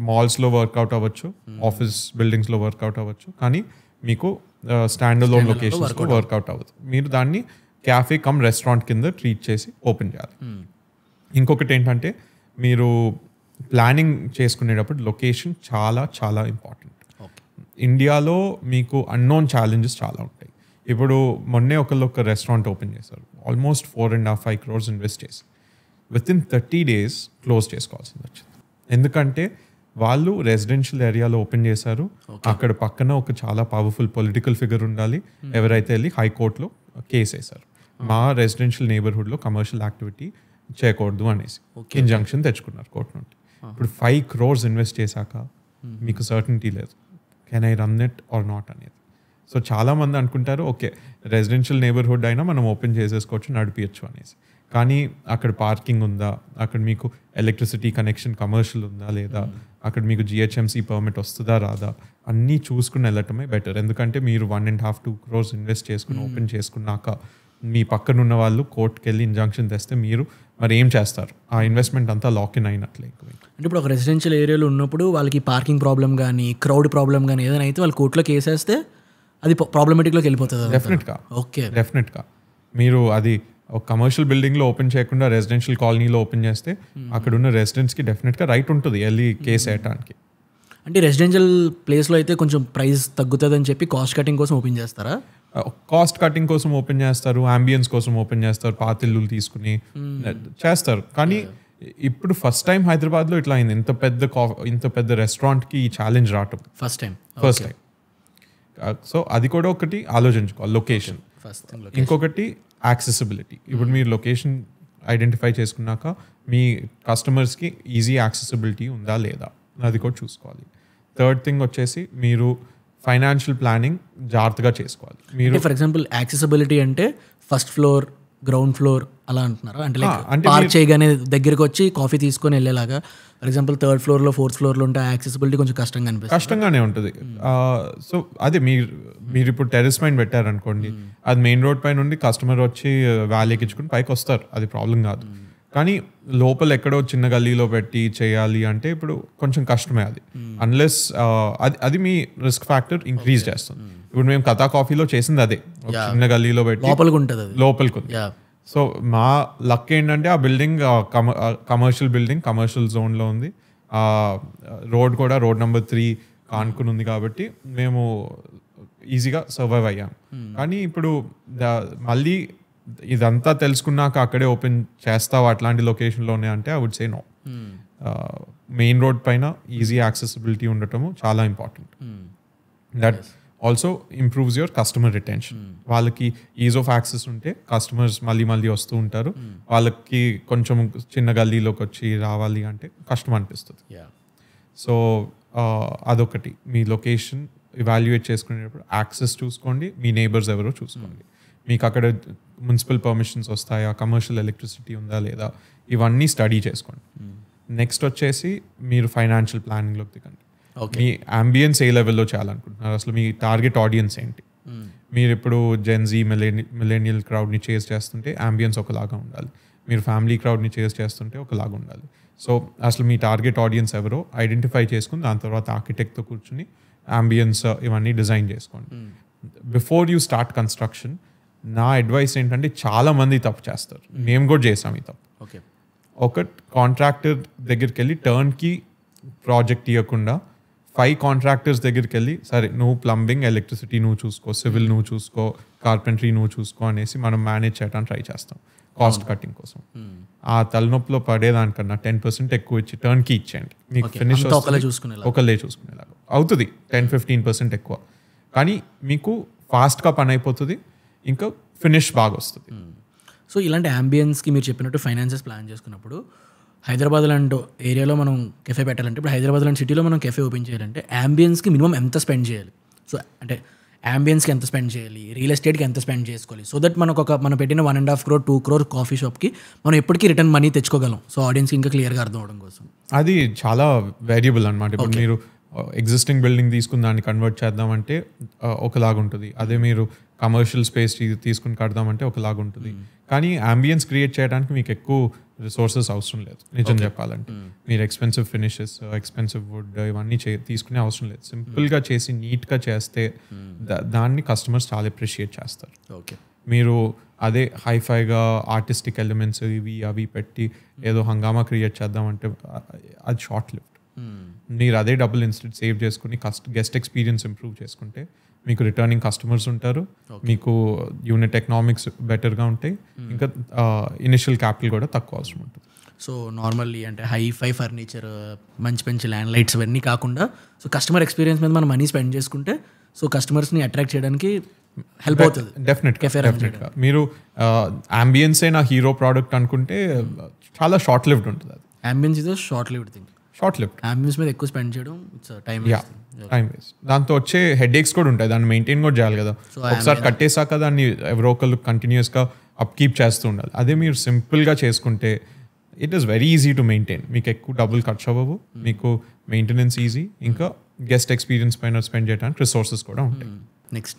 మాల్స్లో వర్కౌట్ అవ్వచ్చు, ఆఫీస్ బిల్డింగ్స్లో వర్కౌట్ అవ్వచ్చు, కానీ మీకు స్టాండ్ అలోన్ లొకేషన్స్లో వర్కౌట్ అవ్వదు. మీరు దాన్ని క్యాఫే కమ్ రెస్టారెంట్ కింద ట్రీట్ చేసి ఓపెన్ చేయాలి. ఇంకొకటి ఏంటంటే మీరు ప్లానింగ్ చేసుకునేటప్పుడు లొకేషన్ చాలా చాలా ఇంపార్టెంట్. ఇండియాలో మీకు అన్నోన్ ఛాలెంజెస్ చాలా ఉంటాయి. ఇప్పుడు మొన్నే ఒక రెస్టారెంట్ ఓపెన్ చేశారు, ఆల్మోస్ట్ 4.5 crores ఇన్వెస్ట్ చేసి వితిన్ 30 days క్లోజ్ చేసుకోవాల్సింది వచ్చింది. ఎందుకంటే వాళ్ళు రెసిడెన్షియల్ ఏరియాలో ఓపెన్ చేశారు, అక్కడ పక్కన ఒక చాలా పవర్ఫుల్ పొలిటికల్ ఫిగర్ ఉండాలి, ఎవరైతే వెళ్ళి హైకోర్టులో కేసు వేశారు, మా రెసిడెన్షియల్ నేబర్హుడ్లో కమర్షియల్ యాక్టివిటీ చేయకూడదు అనేసి ఇంజంక్షన్ తెచ్చుకున్నారు కోర్టు నుండి. ఇప్పుడు 5 crores ఇన్వెస్ట్ చేశాక మీకు సర్టనిటీ లేదు, can I run it or not అనేది. సో చాలామంది అనుకుంటారు ఓకే రెసిడెన్షియల్ నేబర్హుడ్ అయినా మనం ఓపెన్ చేసేసుకోవచ్చు, నడిపించచ్చు అనేసి. కానీ అక్కడ పార్కింగ్ ఉందా, అక్కడ మీకు ఎలక్ట్రిసిటీ కనెక్షన్ కమర్షియల్ ఉందా లేదా, అక్కడ మీకు జిహెచ్ఎంసీ పర్మిట్ వస్తుందా రాదా, అన్నీ చూసుకుని వెళ్ళటమే బెటర్. ఎందుకంటే మీరు 1.5-2 crores ఇన్వెస్ట్ చేసుకుని ఓపెన్ చేసుకున్నాక మీ పక్కన ఉన్న వాళ్ళు కోర్టుకి వెళ్ళి ఇంజంక్షన్ తెస్తే మీరు మరి ఏం చేస్తారు? ఆ ఇన్వెస్ట్మెంట్ అంతా లాక్ ఇన్ అయినట్లే. అంటే ఇప్పుడు ఒక రెసిడెన్షియల్ ఏరియాలో ఉన్నప్పుడు వాళ్ళకి పార్కింగ్ ప్రాబ్లం కానీ క్రౌడ్ ప్రాబ్లం కానీ ఏదైనా అయితే వాళ్ళు కోర్టులో కేసేస్తే అది ప్రాబ్లమేటిక్లోకి వెళ్ళిపోతుంది. డెఫినెట్గా. ఓకే, డెఫినెట్గా. మీరు అది ఒక కమర్షియల్ బిల్డింగ్లో ఓపెన్ చేయకుండా రెసిడెన్షియల్ కాలనీలో ఓపెన్ చేస్తే అక్కడ ఉన్న రెసిడెంట్స్కి డెఫినెట్గా రైట్ ఉంటుంది వెళ్ళి కేసు వేయడానికి. అంటే రెసిడెన్షియల్ ప్లేస్లో అయితే కొంచెం ప్రైస్ తగ్గుతుంది అని చెప్పి కాస్ట్ కటింగ్ కోసం ఓపెన్ చేస్తారా? కాస్ట్ కటింగ్ కోసం ఓపెన్ చేస్తారు, అంబియన్స్ కోసం ఓపెన్ చేస్తారు, పాతిల్లు తీసుకుని చేస్తారు. కానీ ఇప్పుడు ఫస్ట్ టైం హైదరాబాద్లో ఇట్లా అయింది, ఇంత పెద్ద రెస్టారెంట్కి ఈ ఛాలెంజ్ రావటం ఫస్ట్ టైం. సో అది కూడా ఒకటి ఆలోచించుకోవాలి, లొకేషన్. ఇంకొకటి యాక్సెసిబిలిటీ. ఇప్పుడు మీరు లొకేషన్ ఐడెంటిఫై చేసుకున్నాక మీ కస్టమర్స్కి ఈజీ యాక్సెసిబిలిటీ ఉందా లేదా అది కూడా చూసుకోవాలి. థర్డ్ థింగ్ వచ్చేసి మీరు ఫైనాన్షియల్ ప్లానింగ్ జాగ్రత్తగా చేసుకోవాలి. మీరు ఫర్ ఎగ్జాంపుల్ యాక్సెసిబిలిటీ అంటే ఫస్ట్ ఫ్లోర్ గ్రౌండ్ ఫ్లోర్ అలా అంటున్నారా? అంటే లైక్ అంటే పార్క్ చేయగానే దగ్గరికి వచ్చి కాఫీ తీసుకొని వెళ్ళేలాగా. ఫర్ ఎగ్జాంపుల్ థర్డ్ ఫ్లోర్లో ఫోర్త్ ఫ్లోర్లో ఉంటే యాక్సెసిబిలిటీ కొంచెం కష్టంగా అనిపిస్తుంది. కష్టంగానే ఉంటుంది. సో అదే మీరు ఇప్పుడు టెర్రస్ పైన పెట్టారనుకోండి, అది మెయిన్ రోడ్ పైన నుండి కస్టమర్ వచ్చి వ్యాలీ ఎక్కించుకుని పైకి వస్తారు, అది ప్రాబ్లం కాదు. కానీ లోపల ఎక్కడో చిన్న గల్లీలో పెట్టి చేయాలి అంటే ఇప్పుడు కొంచెం కష్టమే అది. అన్లెస్ అది మీ రిస్క్ ఫ్యాక్టర్ ఇంక్రీజ్ చేస్తుంది. ఇప్పుడు మేము కథా కాఫీలో చేసింది అదే, చిన్న గల్లీలో పెట్టి లోపలికి ఉంటుంది అది. లోపలికి ఉంది. సో మా లక్ ఏంటంటే ఆ బిల్డింగ్ కమర్షియల్ బిల్డింగ్, కమర్షియల్ జోన్లో ఉంది. రోడ్ కూడా రోడ్ నెంబర్ 3 కానుకుని ఉంది కాబట్టి మేము ఈజీగా సర్వైవ్ అయ్యాం. కానీ ఇప్పుడు మళ్ళీ ఇదంతా తెలుసుకున్నాక అక్కడే ఓపెన్ చేస్తావు అట్లాంటి లొకేషన్లోనే అంటే I would say no. Main road పైన ఈజీ యాక్సెసిబిలిటీ ఉండటము చాలా important. That also improves your customer retention. వాళ్ళకి ఈజ్ ఆఫ్ యాక్సెస్ ఉంటే కస్టమర్స్ మళ్ళీ వస్తూ ఉంటారు. వాళ్ళకి కొంచెం చిన్న గల్లీలోకి వచ్చి రావాలి అంటే కష్టం అనిపిస్తుంది. సో అదొకటి, మీ లొకేషన్ ఇవాల్యుయేట్ చేసుకునేటప్పుడు యాక్సెస్ చూసుకోండి, మీ నేబర్స్ ఎవరో చూసుకోండి. మీకు అక్కడ మున్సిపల్ పర్మిషన్స్ వస్తాయా, కమర్షియల్ ఎలక్ట్రిసిటీ ఉందా లేదా, ఇవన్నీ స్టడీ చేసుకోండి. నెక్స్ట్ వచ్చేసి మీరు ఫైనాన్షియల్ ప్లానింగ్లోకి దిగండి. మీ అంబియన్స్ ఏ లెవెల్లో చేయాలనుకుంటున్నారు, అసలు మీ టార్గెట్ ఆడియన్స్ ఏంటి. మీరు ఇప్పుడు జెన్జీ మిలేనియల్ క్రౌడ్ని చేస్ చేస్తుంటే అంబియన్స్ ఒకలాగా ఉండాలి. మీరు ఫ్యామిలీ క్రౌడ్ని చేస్ చేస్తుంటే ఒకలాగా ఉండాలి. సో అసలు మీ టార్గెట్ ఆడియన్స్ ఎవరో ఐడెంటిఫై చేసుకుని దాని తర్వాత ఆర్కిటెక్ట్తో కూర్చుని అంబియన్స్ ఇవన్నీ డిజైన్ చేసుకోండి. బిఫోర్ యూ స్టార్ట్ కన్స్ట్రక్షన్ నా అడ్వైస్ ఏంటంటే, చాలా మంది తప్పు చేస్తారు, మేము కూడా చేసాం ఈ తప్పు. ఒక కాంట్రాక్టర్ దగ్గరికి వెళ్ళి టర్న్కి ప్రాజెక్ట్ ఇవ్వకుండా 5 కాంట్రాక్టర్స్ దగ్గరికి వెళ్ళి, సరే నువ్వు ప్లంబింగ్, ఎలక్ట్రిసిటీ నువ్వు చూసుకో, సివిల్ నువ్వు చూసుకో, కార్పెంటరీ నువ్వు చూసుకో అనేసి మనం మేనేజ్ చేయడానికి ట్రై చేస్తాం కాస్ట్ కటింగ్ కోసం. ఆ తలనొప్పిలో పడేదానికన్నా 10% ఎక్కువ ఇచ్చి టర్న్కి ఇచ్చేయండి, మీకు ఫినిష్ ఒకళ్ళే చూసుకునేలాగా అవుతుంది. 10-15% ఎక్కువ, కానీ మీకు ఫాస్ట్గా పని అయిపోతుంది, ఇంకా ఫినిష్ బాగా వస్తుంది. సో ఇలాంటి అంబియన్స్కి మీరు చెప్పినట్టు ఫైనాన్సెస్ ప్లాన్ చేసుకున్నప్పుడు, హైదరాబాద్ లాంటి ఏరియాలో మనం కెఫే పెట్టాలంటే, ఇప్పుడు హైదరాబాద్ లాంటి సిటీలో మనం కెఫే ఓపెన్ చేయాలంటే అంబియన్స్కి మినిమం ఎంత స్పెండ్ చేయాలి? సో అంటే అంబియన్స్కి ఎంత స్పెండ్ చేయాలి, రియల్ ఎస్టేట్కి ఎంత స్పెండ్ చేసుకోవాలి, సో దట్ మనకు మనం పెట్టిన 1.5 crore 2 crore కాఫీ షాప్కి మనం ఎప్పటికీ రిటర్న్ మనీ తెచ్చుకోగలం. సో ఆడియన్స్కి ఇంకా క్లియర్గా అర్థం అవడం కోసం అది చాలా వేరియబుల్ అనమాట. ఇప్పుడు మీరు ఎగ్జిస్టింగ్ బిల్డింగ్ తీసుకుని దాన్ని కన్వర్ట్ చేద్దామంటే ఒకలాగా ఉంటుంది, అదే మీరు కమర్షియల్ స్పేస్ తీసుకుని కడదామంటే ఒకలాగా ఉంటుంది. కానీ అంబియన్స్ క్రియేట్ చేయడానికి మీకు ఎక్కువ రిసోర్సెస్ అవసరం లేదు నిజం చెప్పాలంటే. మీరు ఎక్స్పెన్సివ్ ఫినిషెస్, ఎక్స్పెన్సివ్ వుడ్ ఇవన్నీ తీసుకునే అవసరం లేదు. సింపుల్గా చేసి నీట్గా చేస్తే దాన్ని కస్టమర్స్ చాలా అప్రిషియేట్ చేస్తారు. మీరు అదే హైఫైగా ఆర్టిస్టిక్ ఎలిమెంట్స్ ఇవి అవి పెట్టి ఏదో హంగామా క్రియేట్ చేద్దామంటే అది షార్ట్ లివ్డ్. మీరు అదే డబ్బులు ఇన్స్టెడ్ సేవ్ చేసుకుని గెస్ట్ ఎక్స్పీరియన్స్ ఇంప్రూవ్ చేసుకుంటే మీకు రిటర్నింగ్ కస్టమర్స్ ఉంటారు, మీకు యూనిట్ ఎకనామిక్స్ బెటర్గా ఉంటాయి, ఇంకా ఇనిషియల్ క్యాపిటల్ కూడా తక్కువ అవసరం ఉంటుంది. సో నార్మల్లీ అంటే హైఫై ఫర్నిచర్, మంచి ల్యాండ్ లైట్స్ ఇవన్నీ కాకుండా సో కస్టమర్ ఎక్స్పీరియన్స్ మీద మనం మనీ స్పెండ్ చేసుకుంటే సో కస్టమర్స్ని అట్రాక్ట్ చేయడానికి హెల్ప్ అవుతుంది. డెఫినెట్గా మీరు అంబియన్సే నా హీరో ప్రోడక్ట్ అనుకుంటే చాలా షార్ట్ లివ్డ్ ఉంటుంది. అది ambience is short lived thing. Short lived ambience మీద ఎక్కువ స్పెండ్ చేయడం టైం వేస్ట్. దాంతో వచ్చే హెడ్ ఏక్స్ కూడా ఉంటాయి, దాన్ని మెయింటైన్ కూడా చేయాలి కదా. ఒకసారి కట్టేశాక దాన్ని ఎవరో ఒకళ్ళు కంటిన్యూస్గా అప్ కీప్ చేస్తూ ఉండాలి. అదే మీరు సింపుల్గా చేసుకుంటే it is very easy to maintain. మీకు ఎక్కువ డబ్బులు ఖర్చు అవ్వవు, మీకు మెయింటెనెన్స్ ఈజీ, ఇంకా గెస్ట్ ఎక్స్పీరియన్స్ పైన స్పెండ్ చేయడానికి రిసోర్సెస్ కూడా ఉంటాయి.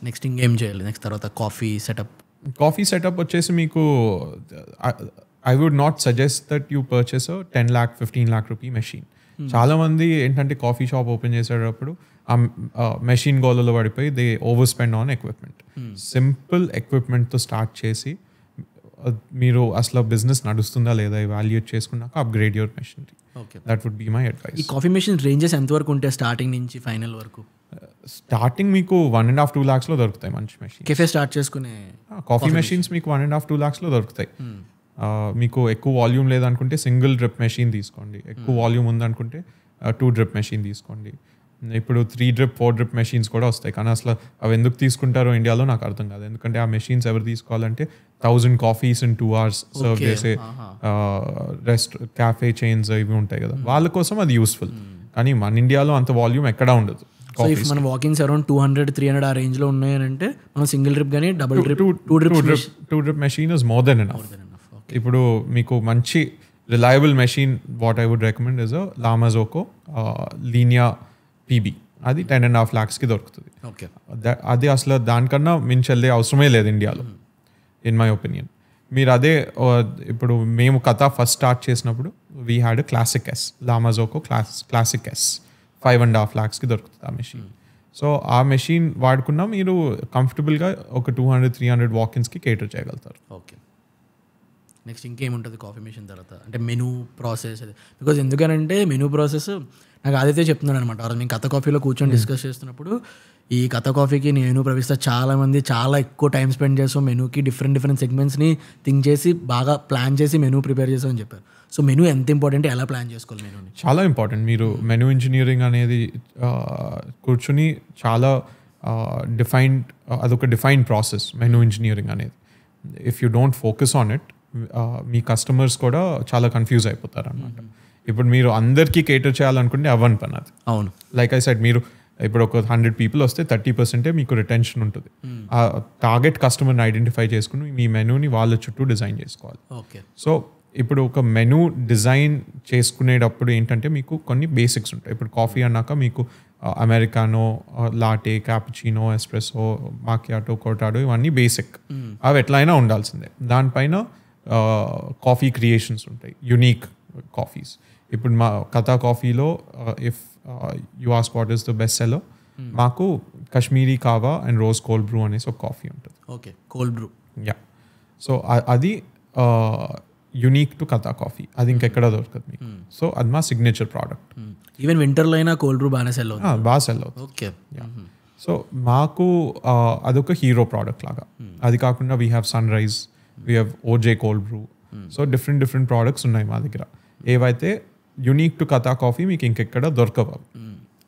నెక్స్ట్ ఇంకేం చేయాలి? నెక్స్ట్ తర్వాత కాఫీ సెటప్ వచ్చేసి మీకు I would not suggest that you purchase 10 lakh 15 lakh rupee machine. చాలా మంది ఏంటంటే కాఫీ షాప్ ఓపెన్ చేసేటప్పుడు ఆ మెషిన్ గోలలో పడిపోయి they over spend on equipment. Simple ఎక్విప్మెంట్తో స్టార్ట్ చేసి మీరు అసలు బిజినెస్ నడుస్తుందా లేదా ఎవాల్యుయేట్ చేసుకున్నాక upgrade your machinery. That would be my advice. ఈ కాఫీ మెషిన్ రేంజెస్ ఎంతవరకు ఉంటాయి స్టార్టింగ్ నుంచి ఫైనల్ వరకు? స్టార్టింగ్ మీకు 1.5-2 lakhs దొరుకుతాయి మంచి మెషిన్. కెఫే స్టార్ట్ చేసుకునే కాఫీ మెషిన్స్ మీకు 1.5-2 lakhs దొరుకుతాయి. మీకు ఎక్కువ వాల్యూమ్ లేదనుకుంటే సింగిల్ డ్రిప్ మెషిన్ తీసుకోండి, ఎక్కువ వాల్యూమ్ ఉందనుకుంటే 2 drip మెషిన్ తీసుకోండి. ఇప్పుడు 3 drip 4 drip మెషిన్స్ కూడా వస్తాయి, కానీ అసలు అవి ఎందుకు తీసుకుంటారో ఇండియాలో నాకు అర్థం కాదు. ఎందుకంటే ఆ మెషిన్స్ ఎవరు తీసుకోవాలంటే 1000 కాఫీస్ ఇన్ 2 hours సర్వ్ చేసే క్యాఫే చైన్స్ ఇవి ఉంటాయి కదా, వాళ్ళ కోసం అది యూస్ఫుల్. కానీ మన ఇండియాలో అంత వాల్యూమ్ ఎక్కడా ఉండదు. సో ఇఫ్ మన వాకింగ్స్ అరౌండ్ 200-300 ఆ రేంజ్లో ఉన్నాయనంటే మనం సింగిల్ ట్రిప్ కానీ double trip two trip machine is more than enough. ఇప్పుడు మీకు మంచి reliable machine what I would recommend is La Marzocco Linea PB. అది 10.5 lakhsకి దొరుకుతుంది. ఓకే, అది అసలు దానికన్నా మించెళ్ళే అవసరమే లేదు ఇండియాలో ఇన్ మై ఒపీనియన్. మీరు అదే ఇప్పుడు మేము కథ ఫస్ట్ స్టార్ట్ చేసినప్పుడు we had classic S, La Marzocco classic S 5.5 lakhsకి దొరుకుతుంది ఆ మెషిన్. సో ఆ మెషిన్ వాడుకున్నా మీరు కంఫర్టబుల్గా ఒక 200-300 వాకిన్స్కి కేటర్ చేయగలుగుతారు. ఓకే, నెక్స్ట్ ఇంకేముంటుంది కాఫీ మెషిన్ తర్వాత అంటే మెనూ ప్రాసెస్ అది. బికాజ్ ఎందుకనంటే మెనూ ప్రాసెస్ నాకు ఆదైతే చెప్తున్నాను అనమాట. మేము కథ కాఫీలో కూర్చొని డిస్కస్ చేస్తున్నప్పుడు ఈ కథ కాఫీకి నేను ప్రవేశిస్తా చాలామంది చాలా ఎక్కువ టైం స్పెండ్ చేస్తాం మెనూకి, డిఫరెంట్ సెగ్మెంట్స్ని థింక్ చేసి బాగా ప్లాన్ చేసి మెనూ ప్రిపేర్ చేస్తామని చెప్పారు. సో మెనూ ఎంత ఇంపార్టెంట్, ఎలా ప్లాన్ చేసుకోవాలి మెనూని? చాలా ఇంపార్టెంట్. మీరు మెనూ ఇంజనీరింగ్ అనేది కూర్చుని చాలా అదొక డిఫైన్డ్ ప్రాసెస్ మెనూ ఇంజనీరింగ్ అనేది. If you don't focus on it me customers కూడా చాలా కన్ఫ్యూజ్ అయిపోతారు అన్నమాట. ఇప్పుడు మీరు అందరికీ కేటర్ చేయాలనుకుంటే అవ్వని పని అది. అవును, లైక్ ఐ సెడ్, మీరు ఇప్పుడు ఒక 100 people వస్తే 30% మీకు రిటెన్షన్ ఉంటుంది. ఆ టార్గెట్ కస్టమర్ని ఐడెంటిఫై చేసుకుని మీ మెనూని వాళ్ళ చుట్టూ డిజైన్ చేసుకోవాలి. ఓకే, సో ఇప్పుడు ఒక మెనూ డిజైన్ చేసుకునేటప్పుడు ఏంటంటే మీకు కొన్ని బేసిక్స్ ఉంటాయి. ఇప్పుడు కాఫీ అన్నాక మీకు అమెరికానో, లాటే, క్యాపుచినో, ఎస్ప్రెసో, మాకియాటో, కోటాడో ఇవన్నీ బేసిక్. అవి ఎట్లయినా ఉండాల్సిందే. దానిపైన కాఫీ క్రియేషన్స్ ఉంటాయి, యునీక్ కాఫీస్. ఇప్పుడు మా కథా కాఫీలో if you ask what is the best seller, మాకు కాశ్మీరీ కావా అండ్ రోజ్ కోల్డ్ బ్రూ అనేసి ఒక కాఫీ ఉంటుంది. Okay, cold Bru. Yeah, so అది యునీక్ టు కథా కాఫీ, అది ఇంకెక్కడ దొరకదు మీకు. సో అది మా సిగ్నేచర్ ప్రోడక్ట్. ఈవెన్ వింటర్లో అయినా కోల్డ్ బ్రూ బాగానే సెల్ అవుతుంది. బాగా సెల్ అవుతుంది. ఓకే, సో మాకు అదొక హీరో ప్రోడక్ట్ లాగా. అది కాకుండా we have sunrise, we have OJ cold brew. So different products ఉన్నాయి మా దగ్గర, ఏవైతే యునీక్ టు కథా కాఫీ మీకు ఇంకెక్కడ దొరకవు.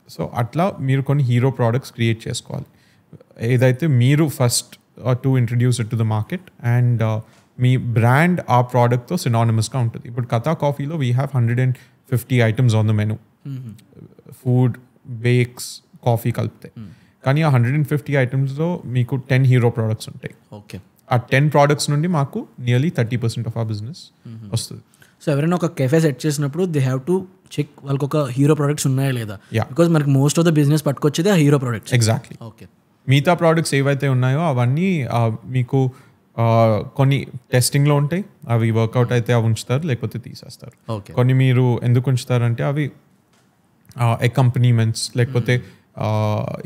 సో అట్లా మీరు కొన్ని హీరో ప్రోడక్ట్స్ క్రియేట్ చేసుకోవాలి, ఏదైతే మీరు first to introduce it to the market and me brand ఆ ప్రోడక్ట్తో సినానిమస్గా ఉంటుంది. ఇప్పుడు కథా కాఫీలో we have 150 items on the menu, food, bakes, coffee కలిపితే. కానీ ఆ 150 items మీకు 10 హీరో ప్రోడక్ట్స్ ఉంటాయి. ఓకే, ఆ 10 products నుండి మాకు నియర్లీ 30% ఆఫ్ ఆ బిజినెస్ వస్తుంది. సో ఎవరైనా ఒక కెఫే సెట్ చేసినప్పుడు దే హ్యావ్ టు చెక్ వాళ్ళకి ఒక హీరో ప్రొడక్ట్స్ ఉన్నాయా లేదా, బికాజ్ మనకి మోస్ట్ ఆఫ్ ద బిజినెస్ పట్టుకొచ్చేది ఆ హీరో ప్రొడక్ట్స్. ఎగ్జాక్ట్లీ. ఓకే, మిగతా ప్రోడక్ట్స్ ఏవైతే ఉన్నాయో అవన్నీ మీకు కొన్ని టెస్టింగ్లో ఉంటాయి, అవి వర్కౌట్ అయితే అవి ఉంచుతారు, లేకపోతే తీసేస్తారు. కొన్ని మీరు ఎందుకు ఉంచుతారంటే అవి అకంపెనీమెంట్స్, లేకపోతే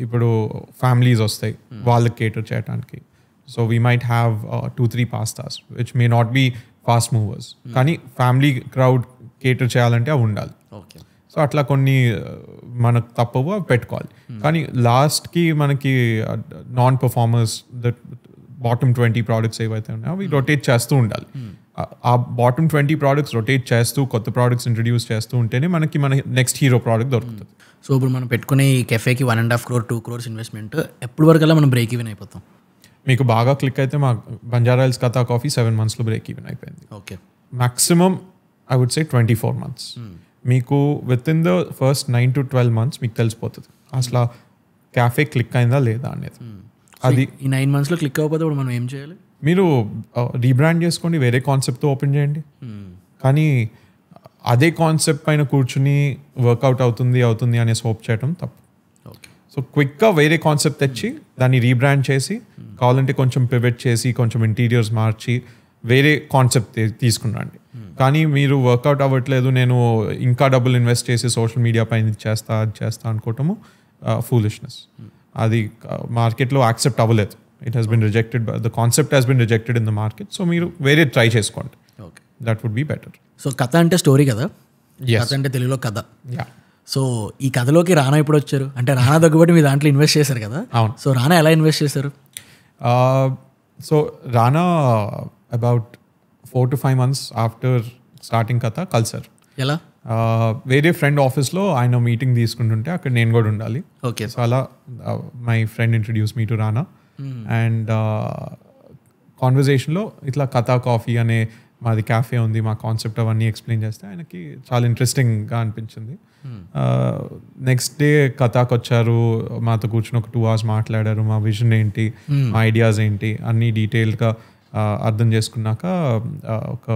ఇప్పుడు ఫ్యామిలీస్ వస్తాయి వాళ్ళకి కేటర్ చేయడానికి. So we might have 2-3 pastas which may not be fast movers, కానీ ఫ్యామిలీ క్రౌడ్ కేటర్ చేయాలంటే అవి ఉండాలి. ఓకే, సో అట్లా కొన్ని మనకు తప్పవు, అవి పెట్టుకోవాలి. కానీ లాస్ట్కి మనకి non performers, the bottom 20 products ఏవైతే ఉన్నాయో అవి రొటేట్ చేస్తూ ఉండాలి. ఆ బాటమ్ 20 products రొటేట్ చేస్తూ కొత్త ప్రోడక్ట్స్ ఇంట్రడ్యూస్ చేస్తూ ఉంటేనే మనకి మన నెక్స్ట్ హీరో ప్రోడక్ట్ దొరుకుతుంది. సో ఇప్పుడు మనం పెట్టుకునే ఈ కెఫేకి 1.5 crore 2 crores ఇన్వెస్ట్మెంట్ ఎప్పుడు వరకల్లా మనం బ్రేక్ ఈవెన్ అయిపోతాం? మీకు బాగా క్లిక్ అయితే మా బంజారా హిల్స్ కథా కాఫీ 7 monthsలో బ్రేక్ ఈవెన్ అయిపోయింది. Okay, maximum I would say 24 months. మీకు within the first 9 to 12 months మీకు తెలిసిపోతుంది అసలు క్యాఫే క్లిక్ అయిందా లేదా అనేది. అది ఈ 9 monthsలో క్లిక్ అవ్వకపోతే ఇప్పుడు మనం ఏం చేయాలి? మీరు రీబ్రాండ్ చేసుకోండి, వేరే కాన్సెప్ట్తో ఓపెన్ చేయండి. కానీ అదే కాన్సెప్ట్ పైన కూర్చుని వర్కౌట్ అవుతుంది అనేసి హోప్ చేయడం తప్పు. సో క్విక్గా వేరే కాన్సెప్ట్ తెచ్చి దాన్ని రీబ్రాండ్ చేసి కావాలంటే కొంచెం పివెట్ చేసి కొంచెం ఇంటీరియర్స్ మార్చి వేరే కాన్సెప్ట్ తీసుకున్నాండి. కానీ మీరు వర్కౌట్ అవ్వట్లేదు, నేను ఇంకా డబ్బులు ఇన్వెస్ట్ చేసి సోషల్ మీడియా పైన అది చేస్తా అనుకోవటము ఫూలిష్నెస్. అది మార్కెట్లో యాక్సెప్ట్ అవ్వలేదు. It has been rejected, the concept has been rejected in the market. So మీరు వేరే ట్రై చేసుకోండి, that would be better. So Katha అంటే స్టోరీ కదా, కథ అంటే తెలుగులో కథ. సో ఈ కథలోకి రానా ఎప్పుడు వచ్చారు? అంటే రానా దగ్గుబట్టి మీ దాంట్లో ఇన్వెస్ట్ చేశారు కదా. అవును. సో రానా ఎలా ఇన్వెస్ట్ చేశారు? So Rana about 4 to 5 months after starting కథ కలిసారు. ఎలా? వేరే ఫ్రెండ్ ఆఫీస్లో ఆయన మీటింగ్ తీసుకుంటుంటే అక్కడ నేను కూడా ఉండాలి. ఓకే. సో అలా my friend introduce me to Rana and కాన్వర్జేషన్లో ఇట్లా కథా కాఫీ అనే మాది క్యాఫే ఉంది, మా కాన్సెప్ట్ అవన్నీ ఎక్స్ప్లెయిన్ చేస్తే ఆయనకి చాలా ఇంట్రెస్టింగ్గా అనిపించింది. నెక్స్ట్ డే కథాకి వచ్చారు, మాతో కూర్చొని ఒక 2 hours మాట్లాడారు. మా విజన్ ఏంటి, మా ఐడియాస్ ఏంటి అన్నీ డీటెయిల్గా అర్థం చేసుకున్నాక ఒక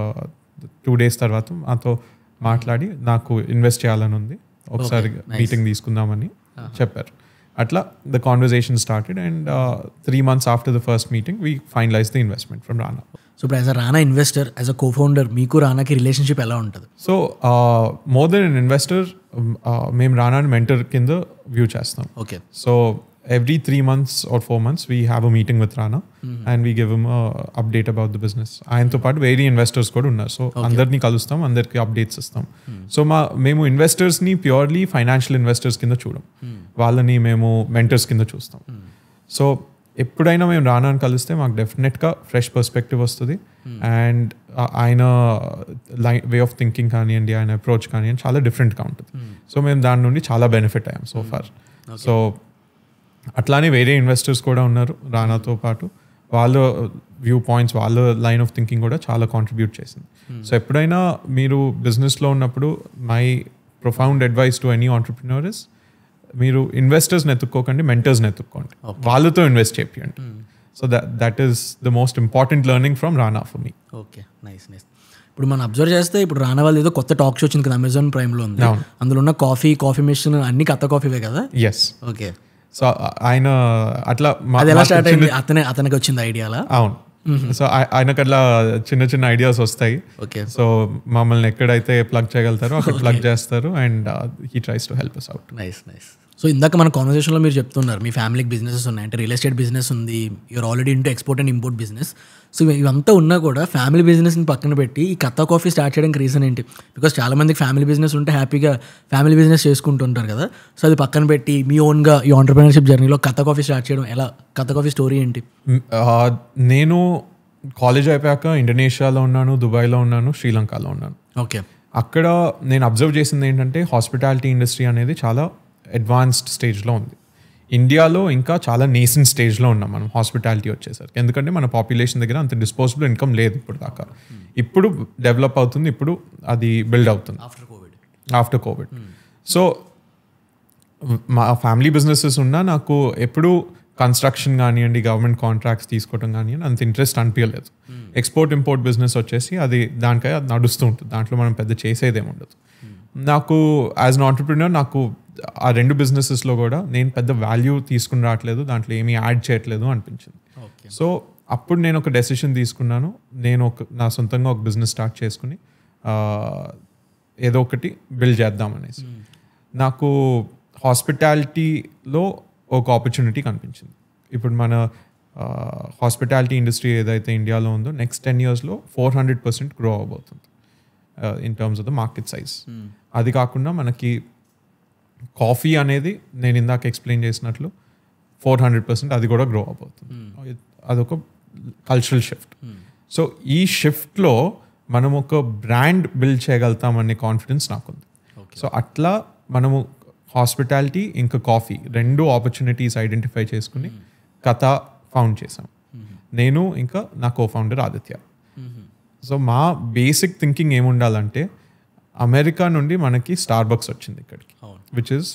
2 days తర్వాత మాతో మాట్లాడి నాకు ఇన్వెస్ట్ చేయాలని ఉంది, ఒకసారి మీటింగ్ తీసుకుందామని చెప్పారు. అట్లా the conversation started and 3 months after the first meeting we finalized the investment from Rana. So ఇప్పుడు as a Rana investor, as a co-founder మీకు రానాకి రిలేషన్షిప్ ఎలా ఉంటుంది? So more than an investor, మేము రానాని మెంటర్ కింద వ్యూ చేస్తాం. Okay. So every 3 months or 4 months we have a meeting with Rana and we give him a update about the business. ఆయనతో పాటు వేరే ఇన్వెస్టర్స్ కూడా ఉన్నారు. సో అందరినీ కలుస్తాం, అందరికి అప్డేట్స్ ఇస్తాం. సో మేము ఇన్వెస్టర్స్ని ప్యూర్లీ ఫైనాన్షియల్ ఇన్వెస్టర్స్ కింద చూడం, వాళ్ళని మేము మెంటర్స్ కింద చూస్తాం. సో ఎప్పుడైనా మేము రానాని కలిస్తే మాకు డెఫినెట్గా ఫ్రెష్ పర్స్పెక్టివ్ వస్తుంది అండ్ ఆయన వే ఆఫ్ థింకింగ్ కానివ్వండి, ఆయన అప్రోచ్ కానివ్వండి చాలా డిఫరెంట్గా ఉంటుంది. సో మేము దాని నుండి చాలా బెనిఫిట్ అయ్యాం సో ఫార్. సో అట్లానే వేరే ఇన్వెస్టర్స్ కూడా ఉన్నారు రానాతో పాటు, వాళ్ళ వ్యూ పాయింట్స్, వాళ్ళ లైన్ ఆఫ్ థింకింగ్ కూడా చాలా కాంట్రిబ్యూట్ చేసింది. సో ఎప్పుడైనా మీరు బిజినెస్లో ఉన్నప్పుడు my profound advice to any entrepreneur is మీరు ఇన్వెస్టర్స్ని ఎత్తుక్కోకండి, మెంటర్స్ని ఎత్తుక్కోండి, వాళ్ళతో ఇన్వెస్ట్ చేయండి. So that is the most important learning from Rana for me. Okay, nice. ఇప్పుడు మనం అబ్జర్వ్ చేస్తే ఇప్పుడు రానా వాళ్ళు ఏదో కొత్త టాక్ షో వచ్చింది కదా, అమెజాన్ ప్రైమ్లో ఉంది, అందులో ఉన్న కాఫీ మిషన్ అన్ని కథ కాఫీవే కదా? ఎస్. ఓకే. సో ఆయన అట్లా ఎలా స్టార్ట్ అయింది? అతనికి వచ్చింది ఐడియాలా? అవును. సో ఆయనకు అట్లా చిన్న చిన్న ఐడియాస్ వస్తాయి. ఓకే. సో మమ్మల్ని ఎక్కడైతే ప్లగ్ చేయగలుగుతారో అక్కడ ప్లగ్ చేస్తారు and he tries to help us out. Nice. So ఇందాక మన కాన్వర్సేషన్లో మీరు చెప్తున్నారు మీ ఫ్యామిలీకి బిజినెసెస్ ఉన్నాయి, అంటే రియల్ ఎస్టేట్ బిజినెస్ ఉంది, you are already into export and import business. So ఇవంతా ఉన్నా కూడా ఫ్యామిలీ బిజినెస్ని పక్కన పెట్టి ఈ కథా కాఫీ స్టార్ట్ చేయడానికి రీజన్ ఏంటి? బికాస్ చాలా మందికి ఫ్యామిలీ బిజినెస్ ఉంటే హ్యాపీగా ఫ్యామిలీ బిజినెస్ చేసుకుంటుంటారు కదా. సో అది పక్కన పెట్టి మీ ఓన్గా ఈ ఆంటర్‌ప్రెన్యూర్‌షిప్ జర్నీలో కథా కాఫీ స్టార్ట్ చేయడం ఎలా? కథా కాఫీ స్టోరీ ఏంటి? నేను కాలేజ్ అయిపోయాక ఇండోనేషియాలో ఉన్నాను, దుబాయ్లో ఉన్నాను, శ్రీలంకలో ఉన్నాను. ఓకే. అక్కడ నేను అబ్జర్వ్ చేసింది ఏంటంటే హాస్పిటాలిటీ ఇండస్ట్రీ అనేది చాలా అడ్వాన్స్డ్ స్టేజ్లో ఉంది. ఇండియాలో ఇంకా చాలా నేసెంట్ స్టేజ్లో ఉన్నాం మనం హాస్పిటాలిటీ వచ్చేసరికి, ఎందుకంటే మన పాపులేషన్ దగ్గర అంత డిస్పోజబుల్ ఇన్కమ్ లేదు ఇప్పుడు దాకా. ఇప్పుడు డెవలప్ అవుతుంది, ఇప్పుడు అది బిల్డ్ అవుతుంది ఆఫ్టర్ కోవిడ్. సో మా ఫ్యామిలీ బిజినెసెస్ ఉన్నా నాకు ఎప్పుడు కన్స్ట్రక్షన్ కానివ్వండి, గవర్నమెంట్ కాంట్రాక్ట్స్ తీసుకోవడం కానివ్వండి అంత ఇంట్రెస్ట్ అనిపించలేదు. ఎక్స్పోర్ట్ ఇంపోర్ట్ బిజినెస్ వచ్చేసి అది దానికై అది నడుస్తూ ఉంటుంది, దాంట్లో మనం పెద్ద చేసేదేమి ఉండదు. నాకు యాజ్ అన్ ఆంటర్‌ప్రెన్యూర్ నాకు ఆ 2 బిజినెసెస్లో కూడా నేను పెద్ద వాల్యూ తీసుకుని రావట్లేదు, దాంట్లో ఏమీ యాడ్ చేయట్లేదు అనిపించింది. సో అప్పుడు నేను ఒక డెసిషన్ తీసుకున్నాను, నేను నా సొంతంగా ఒక బిజినెస్ స్టార్ట్ చేసుకుని ఏదో ఒకటి బిల్డ్ చేద్దామనేసి. నాకు హాస్పిటాలిటీలో ఒక ఆపర్చునిటీ కనిపించింది. ఇప్పుడు మన హాస్పిటాలిటీ ఇండస్ట్రీ ఏదైతే ఇండియాలో ఉందో నెక్స్ట్ 10 yearsలో 400% గ్రో అవబోతుంది in terms of the market size. అది కాకుండా మనకి కాఫీ అనేది నేను ఇందాక ఎక్స్ప్లెయిన్ చేసినట్లు 400% అది కూడా గ్రో అవబోతుంది. అదొక కల్చరల్ షిఫ్ట్. సో ఈ షిఫ్ట్లో మనం ఒక బ్రాండ్ బిల్డ్ చేయగలుగుతామనే కాన్ఫిడెన్స్ నాకుంది. సో అట్లా మనము హాస్పిటాలిటీ ఇంకా కాఫీ 2 ఆపర్చునిటీస్ ఐడెంటిఫై చేసుకుని కథ ఫౌండ్ చేశాం, నేను ఇంకా నా కో-ఫౌండర్ ఆదిత్య. సో మా బేసిక్ థింకింగ్ ఏముండాలంటే అమెరికా నుండి మనకి స్టార్బక్స్ వచ్చింది ఇక్కడికి, which is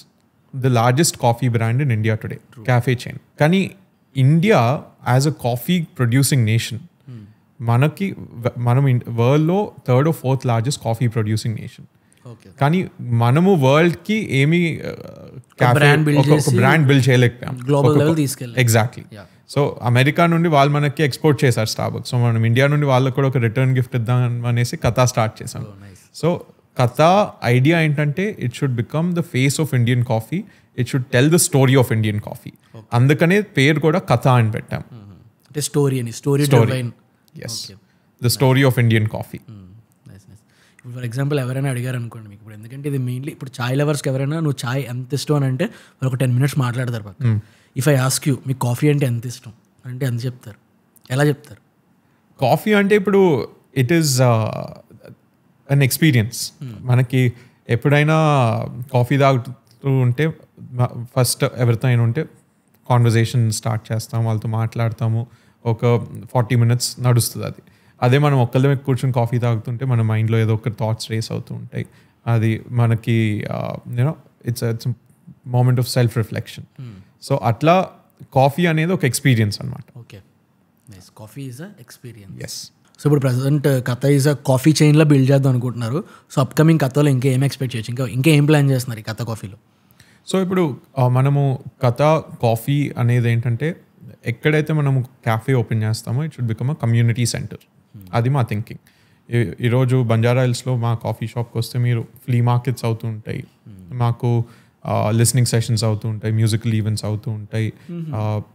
the largest coffee brand in India today, cafe chain. కానీ India as a coffee producing nation మనం వరల్డ్లో 3rd or 4th largest coffee producing nation. కానీ మనము వరల్డ్కి ఏమి బ్రాండ్ బిల్డ్ చేయలేకపోయాం. ఎగ్జాక్ట్లీ. సో అమెరికా నుండి వాళ్ళు మనకి ఎక్స్పోర్ట్ చేశారు స్టార్బక్స్. సో మనం ఇండియా నుండి వాళ్ళకి కూడా ఒక రిటర్న్ గిఫ్ట్ ఇద్దాం అనేసి కథ స్టార్ట్ చేసాం. సో కథ ఐడియా ఏంటంటే it should become the face of Indian coffee, it should tell the story of Indian coffee. అందుకనే పేరు కూడా కథ అని పెట్టాం. The story of Indian coffee. For example ఎవరైనా అడిగారు అనుకోండి మీకు, ఇప్పుడు ఎందుకంటే ఇది మెయిన్లీ ఇప్పుడు చాయ్ లవర్స్కి ఎవరైనా నువ్వు చాయ్ ఎంత ఇష్టం అని అంటే వాళ్ళు ఒక 10 minutes మాట్లాడతారు పక్కన. ఇఫ్ ఐ ఆస్క్ యూ మీకు కాఫీ అంటే ఎంత ఇష్టం అంటే ఎంత చెప్తారు? ఎలా చెప్తారు? కాఫీ అంటే ఇప్పుడు ఇట్ ఈస్ అన్ ఎక్స్పీరియన్స్. మనకి ఎప్పుడైనా కాఫీ తాగుతూ ఉంటే ఫస్ట్ ఎవరితో అయినా ఉంటే కాన్వర్జేషన్ స్టార్ట్ చేస్తాము, వాళ్ళతో మాట్లాడతాము, ఒక 40 minutes నడుస్తుంది అది. అదే మనం ఒక్కళ్ళమే కూర్చొని కాఫీ తాగుతుంటే మన మైండ్లో ఏదో ఒక థాట్స్ రేస్ అవుతూ ఉంటాయి. అది మనకి you know it's moment of self reflection. So అట్లా కాఫీ అనేది ఒక ఎక్స్పీరియన్స్ అనమాట. Okay, nice. Coffee is a experience. Yes. So ఇప్పుడు present Katha is a coffee చైన్లో బిల్డ్ చేద్దాం అనుకుంటున్నారు. సో అప్కమింగ్ కథలో ఇంకేం ఎక్స్పెక్ట్ చేయొచ్చు, ఇంకా ఏం ప్లాన్ చేస్తున్నారు ఈ కథ కాఫీలో? సో ఇప్పుడు మనము కథ కాఫీ అనేది ఏంటంటే ఎక్కడైతే మనము క్యాఫే ఓపెన్ చేస్తామో it should become a community centre. అది మా థింకింగ్. ఈరోజు బంజారా హిల్స్లో మా కాఫీ షాప్కి వస్తే మీరు ఫ్లీ మార్కెట్స్ అవుతూ ఉంటాయి, మాకు లిస్నింగ్ సెషన్స్ అవుతూ ఉంటాయి, మ్యూజికల్ ఈవెంట్స్ అవుతూ ఉంటాయి,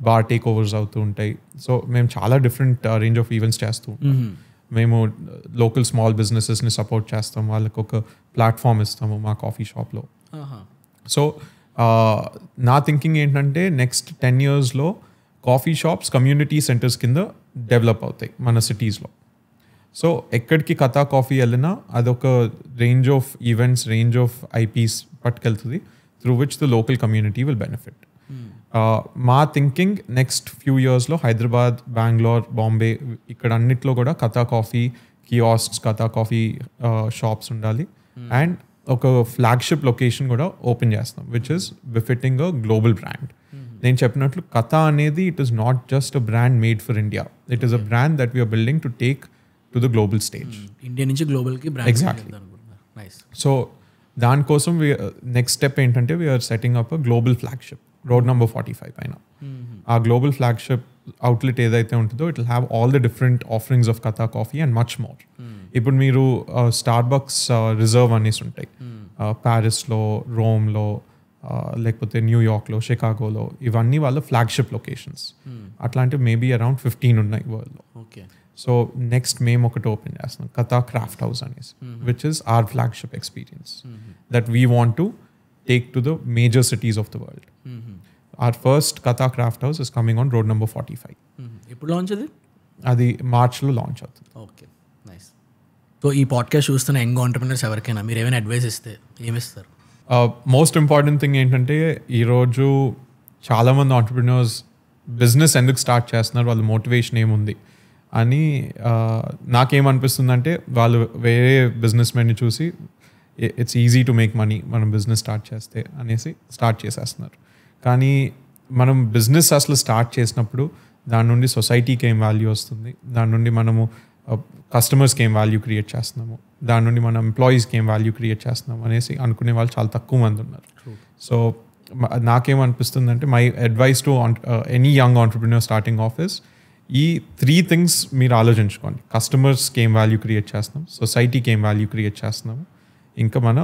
బార్ టేక్ ఓవర్స్ అవుతూ ఉంటాయి. సో మేము చాలా డిఫరెంట్ రేంజ్ ఆఫ్ ఈవెంట్స్ చేస్తూ ఉంటాం. మేము లోకల్ స్మాల్ బిజినెసెస్ని సపోర్ట్ చేస్తాం, వాళ్ళకి ఒక ప్లాట్ఫామ్ ఇస్తాము మా కాఫీ షాప్లో. సో నా థింకింగ్ ఏంటంటే నెక్స్ట్ 10 yearsలో కాఫీ షాప్స్ కమ్యూనిటీ సెంటర్స్ కింద డెవలప్ అవుతాయి మన సిటీస్లో. సో ఎక్కడికి కథా కాఫీ వెళ్ళినా అదొక range of events, range of IPs పట్టుకెళ్తుంది through which the local community will benefit. మా థింకింగ్ నెక్స్ట్ ఫ్యూ ఇయర్స్లో హైదరాబాద్, బెంగళూరు, బాంబే ఇక్కడ అన్నిట్లో కూడా Katha coffee kiosks, Katha coffee shops ఉండాలి. అండ్ ఒక ఫ్లాగ్షిప్ లొకేషన్ కూడా ఓపెన్ చేస్తాం which is befitting a global brand. నేను చెప్పినట్లు కథ అనేది it is not just a brand made for India, it is a brand that we are building to take to the global stage. India నుంచి గ్లోబల్కి బ్రాండ్. Exactly. So దానికోసం next step ఏంటంటే we are setting up a global flagship road number 45 పైన. ఆ global flagship outlet ఏదైతే ఉంటుందో it will have all the different offerings of Katha coffee and much more. ఇప్పుడు మీరు స్టార్బక్స్ రిజర్వ్ అనేసి ఉంటాయి ప్యారిస్లో, రోమ్లో, లేకపోతే న్యూయార్క్లో, షికాగోలో, ఇవన్నీ వాళ్ళ ఫ్లాగ్షిప్ లొకేషన్స్. అట్లాంటివి మేబీ అరౌండ్ 15 ఉన్నాయి వరల్డ్లో. ఓకే. సో నెక్స్ట్ మేము ఒకటి ఓపెన్ చేస్తున్నాం కథా క్రాఫ్ట్ హౌస్ అనేసి, which is our flagship experience that we want to take to the major cities of the world. Our first Katha Craft House is coming on road number 45. ఎప్పుడు launch అది? అది మార్చ్లో launch అవుతుంది. Okay, nice. So ఈ podcast చూస్తున్న young entrepreneurs ఎవరికైనా మీరు ఏమైనా అడ్వైస్ ఇస్తే ఏమిస్తారు? మోస్ట్ ఇంపార్టెంట్ థింగ్ ఏంటంటే ఈరోజు చాలామంది ఆంటర్‌ప్రెన్యూర్స్ బిజినెస్ ఎందుకు స్టార్ట్ చేస్తున్నారు, వాళ్ళ మోటివేషన్ ఏముంది అని నాకేమనిపిస్తుందంటే వాళ్ళు వేరే బిజినెస్ మెన్ని చూసి it's easy to make money, మనం బిజినెస్ స్టార్ట్ చేస్తే అనేసి స్టార్ట్ చేసేస్తున్నారు. కానీ మనం బిజినెస్ అసలు స్టార్ట్ చేసినప్పుడు దాని నుండి సొసైటీకి ఏం వాల్యూ వస్తుంది, దాని నుండి మనము కస్టమర్స్కి ఏం వాల్యూ క్రియేట్ చేస్తున్నాము, దాని నుండి మన ఎంప్లాయీస్కి ఏం వాల్యూ క్రియేట్ చేస్తున్నాము అనేసి అనుకునే వాళ్ళు చాలా తక్కువ మంది ఉన్నారు. సో నాకేమనిపిస్తుందంటే my advice to any young entrepreneur starting off is ఈ 3 things మీరు ఆలోచించుకోండి. కస్టమర్స్కి ఏం వాల్యూ క్రియేట్ చేస్తున్నాం, సొసైటీకి ఏం వాల్యూ క్రియేట్ చేస్తున్నాము, ఇంకా మన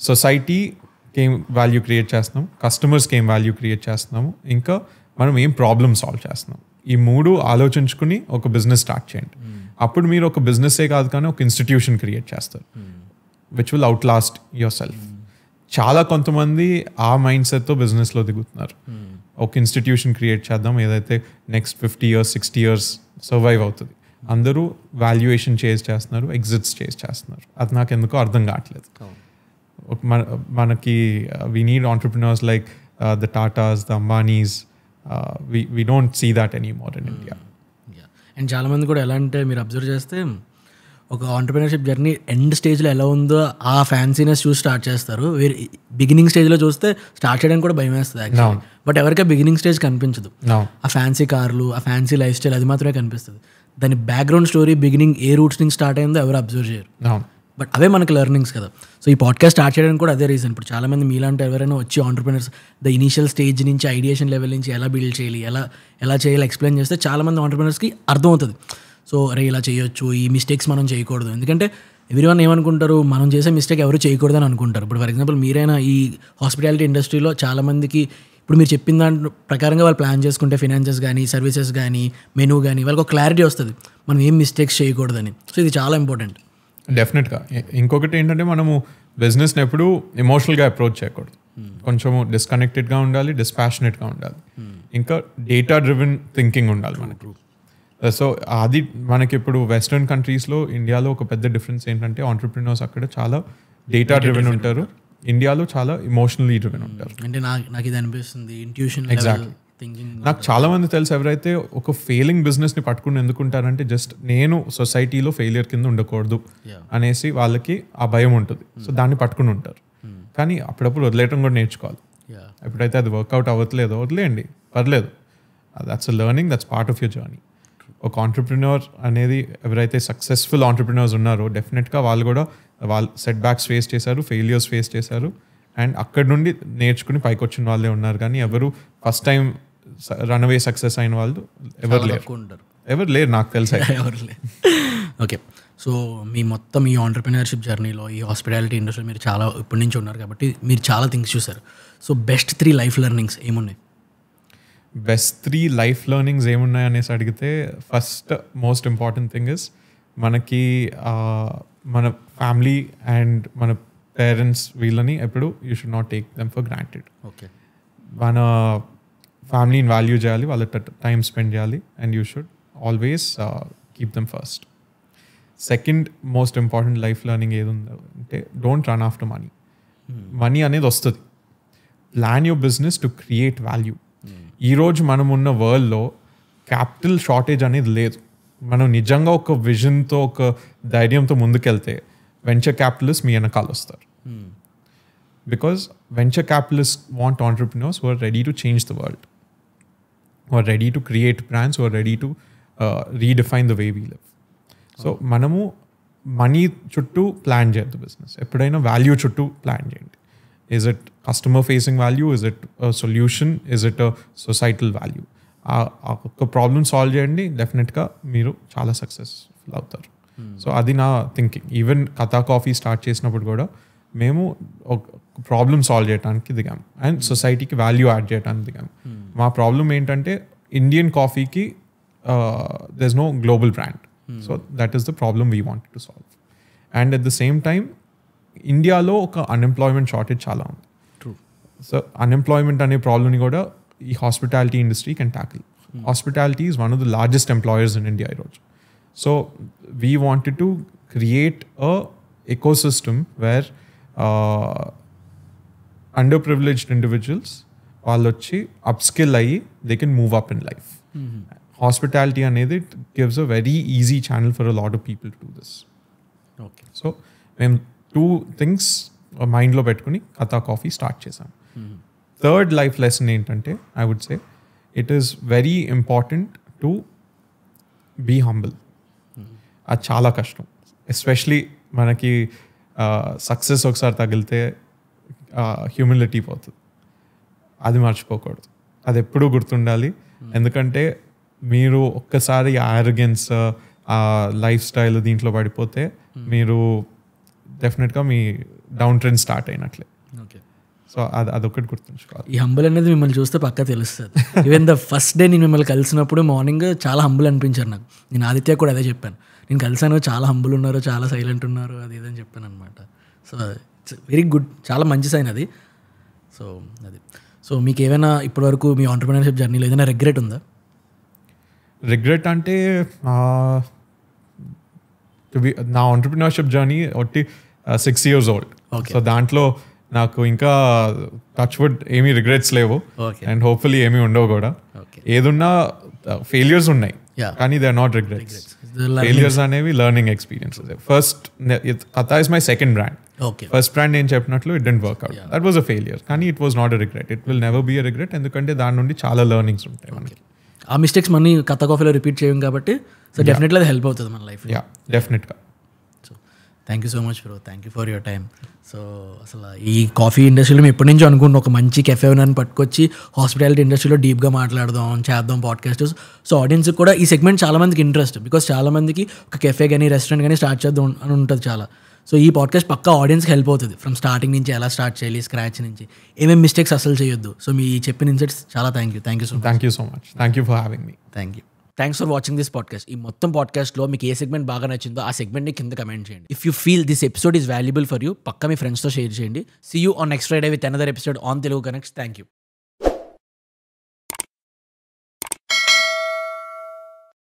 సొసైటీకి ఏం వాల్యూ క్రియేట్ చేస్తున్నాం, కస్టమర్స్కి ఏం వాల్యూ క్రియేట్ చేస్తున్నాము, ఇంకా మనం ఏం ప్రాబ్లమ్ సాల్వ్ చేస్తున్నాం. ఈ 3 ఆలోచించుకుని ఒక బిజినెస్ స్టార్ట్ చేయండి. అప్పుడు మీరు ఒక బిజినెస్సే కాదు కానీ ఒక ఇన్స్టిట్యూషన్ క్రియేట్ చేస్తారు which will out lost your self. చాలా కొంతమంది ఆ మైండ్ సెట్తో బిజినెస్లో దిగుతున్నారు. ఒక ఇన్స్టిట్యూషన్ క్రియేట్ చేద్దాం ఏదైతే నెక్స్ట్ 50 years 60 years సర్వైవ్ అవుతుంది. అందరూ వాల్యుయేషన్ చేస్తున్నారు, ఎగ్జిట్స్ చేస్తున్నారు. అది నాకు ఎందుకో అర్థం కావట్లేదు. మనకి we need entrepreneurs like the Tatas, the Ambanis. We don't see that anymore in India. And చాలామంది కూడా ఎలా అంటే మీరు అబ్జర్వ్ చేస్తే ఒక ఆంటర్‌ప్రెన్యూర్‌షిప్ జర్నీ ఎండ్ స్టేజ్లో ఎలా ఉందో ఆ ఫ్యాన్సీనెస్ చూసి స్టార్ట్ చేస్తారు. బిగినింగ్ స్టేజ్లో చూస్తే స్టార్ట్ చేయడానికి కూడా భయం వేస్తుంది యాక్చువల్లీ. బట్ ఎవరికీ బిగినింగ్ స్టేజ్ కనిపించదు. ఆ ఫ్యాన్సీ కార్లు, ఆ ఫ్యాన్సీ లైఫ్ స్టైల్ అది మాత్రమే కనిపిస్తుంది. దాని బ్యాక్గ్రౌండ్ స్టోరీ బిగినింగ్ ఏ రూట్స్ నుంచి స్టార్ట్ అయిందో ఎవరు అబ్జర్వ్ చేయరు. బట్ అవే మనకి లెర్నింగ్స్ కదా. సో ఈ పాడ్కాస్ట్ స్టార్ట్ చేయడానికి కూడా అదే రీజన్. ఇప్పుడు చాలామంది మీలాంటి ఎవరైనా వచ్చి ఆంటర్‌ప్రెన్యూర్స్ ద ఇనీషియల్ స్టేజ్ నుంచి ఐడియేషన్ లెవెల్ నుంచి ఎలా బిల్డ్ చేయాలి, ఎలా చేయాలి ఎక్స్ప్లెయిన్ చేస్తే చాలామంది ఆంటర్‌ప్రెన్యూర్స్కి అర్థమవుతుంది. సో అరే ఇలా చేయొచ్చు, ఈ మిస్టేక్స్ మనం చేయకూడదు. ఎందుకంటే ఎవ్రీవన్ ఏమనుకుంటారు, మనం చేసే మిస్టేక్ ఎవరు చేయకూడదని అనుకుంటారు. ఇప్పుడు ఫర్ ఎగ్జాంపుల్ మీరైనా ఈ హాస్పిటాలిటీ ఇండస్ట్రీలో చాలామందికి ఇప్పుడు మీరు చెప్పిన దాని ప్రకారంగా వాళ్ళు ప్లాన్ చేసుకుంటే ఫినాన్సెస్ కానీ, సర్వీసెస్ కానీ, మెనూ కానీ వాళ్ళకి ఒక క్లారిటీ వస్తుంది మనం ఏం మిస్టేక్స్ చేయకూడదని. సో ఇది చాలా ఇంపార్టెంట్. డెఫినెట్గా. ఇంకొకటి ఏంటంటే మనము బిజినెస్ని ఎప్పుడూ ఎమోషనల్గా అప్రోచ్ చేయకూడదు. కొంచెము డిస్కనెక్టెడ్గా ఉండాలి, డిస్పాషనేట్గా ఉండాలి, ఇంకా డేటా డ్రివెన్ థింకింగ్ ఉండాలి మనకు. సో అది మనకి ఇప్పుడు వెస్ట్రన్ కంట్రీస్లో, ఇండియాలో ఒక పెద్ద డిఫరెన్స్ ఏంటంటే ఆంటర్‌ప్రెన్యూర్స్ అక్కడ చాలా డేటా డ్రివెన్ ఉంటారు, ఇండియాలో చాలా ఇమోషనల్లీ డ్రివెన్ ఉంటారు. అంటే నాకు ఇది అనిపిస్తుంది ఇంట్యూషన్. ఎగ్జాక్ట్లీ. థింకింగ్. నాకు చాలా మంది తెలుసు ఎవరైతే ఒక ఫెయిలింగ్ బిజినెస్ని పట్టుకుని ఎందుకుంటారంటే జస్ట్ నేను సొసైటీలో ఫెయిలియర్ కింద ఉండకూడదు అనేసి వాళ్ళకి ఆ భయం ఉంటుంది. సో దాన్ని పట్టుకుని ఉంటారు. కానీ అప్పుడప్పుడు వదిలేయటం కూడా నేర్చుకోవాలి. ఎప్పుడైతే అది వర్కౌట్ అవ్వట్లేదో వదిలేయండి, పర్లేదు. That's a learning, that's part of your journey. ఒక ఆంటర్ప్రినర్ అనేది ఎవరైతే సక్సెస్ఫుల్ ఆంటర్ప్రినర్స్ ఉన్నారో డెఫినెట్గా వాళ్ళు కూడా వాళ్ళు సెట్ బ్యాక్స్ ఫేస్ చేశారు, ఫెయిలియర్స్ ఫేస్ చేశారు, అండ్ అక్కడ నుండి నేర్చుకుని పైకి వచ్చిన వాళ్ళే ఉన్నారు. కానీ ఎవరు ఫస్ట్ టైం రన్అవే సక్సెస్ అయిన వాళ్ళు ఎవరు లేరు నాకు తెలుసు. ఎవరు లేరు. ఓకే, సో మీ మొత్తం ఈ ఆంటర్ప్రినర్షిప్ జర్నీలో ఈ హాస్పిటాలిటీ ఇండస్ట్రీలో మీరు చాలా ఇప్పటి నుంచి ఉన్నారు కాబట్టి మీరు చాలా థింగ్స్ చూసారు. సో బెస్ట్ 3 లైఫ్ లెర్నింగ్స్ ఏమున్నాయి? బెస్ట్ 3 లైఫ్ లెర్నింగ్స్ ఏమున్నాయి అనేసి అడిగితే first most important thing is మనకి మన ఫ్యామిలీ అండ్ మన పేరెంట్స్ వీళ్ళని ఎప్పుడు you should not take them for granted. Okay, మన ఫ్యామిలీని వాల్యూ చేయాలి, వాళ్ళ టైం స్పెండ్ చేయాలి, and you should always keep them first. Second most important life learning ఏది ఉందో అంటే don't run after money. Money అనేది వస్తుంది, plan your business to create value. ఈరోజు మనం ఉన్న వరల్డ్లో క్యాపిటల్ షార్టేజ్ అనేది లేదు. మనం నిజంగా ఒక విజన్తో ఒక ధైర్యంతో ముందుకెళ్తే వెంచర్ క్యాపిటలిస్ట్ మీ వెనకాల వస్తారు. Because venture capitalist want entrepreneurs who are ready to change the world, who are ready to create brands, who are ready to redefine the way we live. So మనము మనీ చుట్టూ plan చేయొద్దు business, ఎప్పుడైనా value చుట్టూ plan చేయండి. Is it customer facing value? Is it a solution? Is it a societal value? ఒక problem solve చేయండి, డెఫినెట్గా మీరు చాలా సక్సెస్ఫుల్ అవుతారు. సో అది నా థింకింగ్. ఈవెన్ కథా కాఫీ స్టార్ట్ చేసినప్పుడు కూడా మేము ఒక ప్రాబ్లమ్ సాల్వ్ చేయడానికి దిగాము అండ్ సొసైటీకి వాల్యూ యాడ్ చేయడానికి దిగాము. మా ప్రాబ్లమ్ ఏంటంటే ఇండియన్ కాఫీకి there is no global brand. So that is the problem we wanted to solve. And at the same time ఇండియాలో ఒక అన్ఎంప్లాయ్మెంట్ షార్టేజ్ చాలా ఉంది. సో అన్ఎంప్లాయ్మెంట్ అనే ప్రాబ్లమ్ని కూడా ఈ hospitality industry can tackle. Hospitality is one of the largest employers in India ఈరోజు. So we wanted to create a ecosystem where under privileged individuals వాళ్ళు వచ్చి అప్స్కిల్ అయ్యి they can move up in life. Hospitality అనేది it gives a very easy channel for a lot of people to do this. Okay, so మేము 2 things మైండ్లో పెట్టుకుని Katha coffee start చేసాం. Third life lesson ఏంటంటే I would say it is very important to be humble. అది చాలా కష్టం, especially మనకి success ఒకసారి తగిలితే హ్యూమిలిటీ పోతుంది. అది మర్చిపోకూడదు, అది ఎప్పుడూ గుర్తుండాలి. ఎందుకంటే మీరు ఒక్కసారి ఆరోగెన్స్ లైఫ్ స్టైల్ దీంట్లో పడిపోతే మీరు డెఫినెట్గా మీ డౌన్ ట్రెండ్ స్టార్ట్ అయినట్లే. ఓకే, సో అదొకటి గుర్తుంచుకోవాలి. ఈ హంబుల్ అనేది మిమ్మల్ని చూస్తే పక్కా తెలుస్తుంది. ఈవెన్ ద ఫస్ట్ డే నేను మిమ్మల్ని కలిసినప్పుడు మార్నింగ్ చాలా హంబుల్ అనిపించారు నాకు. నేను ఆదిత్య కూడా అదే చెప్పాను, నేను కలిసాను చాలా హంబుల్ ఉన్నారు, చాలా సైలెంట్ ఉన్నారు, అది ఇదని చెప్పాను అనమాట. సో ఇట్స్ వెరీ గుడ్, చాలా మంచి సైన్ అది. సో అది సో మీకు ఏమైనా ఇప్పటివరకు మీ ఆంటర్ప్రినర్షిప్ జర్నీలో ఏదైనా రిగ్రెట్ ఉందా? రిగ్రెట్ అంటే నా ఆంటర్ప్రినర్షిప్ జర్నీ ఒకటి 6 years old. సో దాంట్లో నాకు ఇంకా టచ్ వుడ్ ఏమీ రిగ్రెట్స్ లేవు అండ్ హోప్ఫుల్లీ ఏమీ ఉండవు కూడా. ఏదున్నా ఫెయిలియర్స్ ఉన్నాయి కానీ they are not regrets. Failures అనేవి learning experiences. First Katha is my second brand. First brand నేను చెప్పినట్లు it didn't work out, that was a failure. కానీ it was not a regret, it will never be a regret. ఎందుకంటే దాని నుండి చాలా learnings ఉంటాయి మనకి. ఆ మిస్టేక్స్ మనీ కథా కాఫీలో రిపీట్ చేయం కాబట్టి సో డెఫినెట్లీ అది హెల్ప్ అవుతుంది మన లైఫ్. యా డెఫినెట్గా. So thank you so much bro, thank you for your time. So అసలు ఈ కాఫీ ఇండస్ట్రీలో మేము ఎప్పటి నుంచో అనుకుంటున్నాం ఒక మంచి కెఫే అని పట్టుకొచ్చి హాస్పిటాలిటీ ఇండస్ట్రీలో డీప్గా మాట్లాడదాం, చేద్దాం పాడ్కాస్ట్. సో ఆడియన్స్కి కూడా ఈ సెగ్మెంట్ చాలా మందికి ఇంట్రెస్ట్, బికాస్ చాలా మందికి ఒక కెఫే కానీ రెస్టారెంట్ కానీ స్టార్ట్ చేద్దాం అని ఉంటుంది చాలా. సో ఈ పాడ్కాస్ట్ పక్కా ఆడియన్స్కి హెల్ప్ అవుతుంది. ఫ్రమ్ స్టార్టింగ్ నుంచి ఎలా స్టార్ట్ చేయాలి, స్క్రాచ్ నుంచి ఏమేమి మిస్టేక్స్ అసలు చేయొద్దు. సో మీ చెప్పిన ఇన్సైట్స్ చాలా thank you so much. Thank you for having me. Thanks for watching this podcast. ఈ మొత్తం పాడ్కాస్ట్లో మీకు ఏ సెగ్మెంట్ బాగా నచ్చిందో ఆ సెగ్మెంట్ని కింద కమెంట్ చేయండి. If you feel this episode is valuable for you, పక్కా మీ ఫ్రెండ్స్తో షేర్ చేయండి. See you on next Friday with another episode on Telugu connects. Thank you.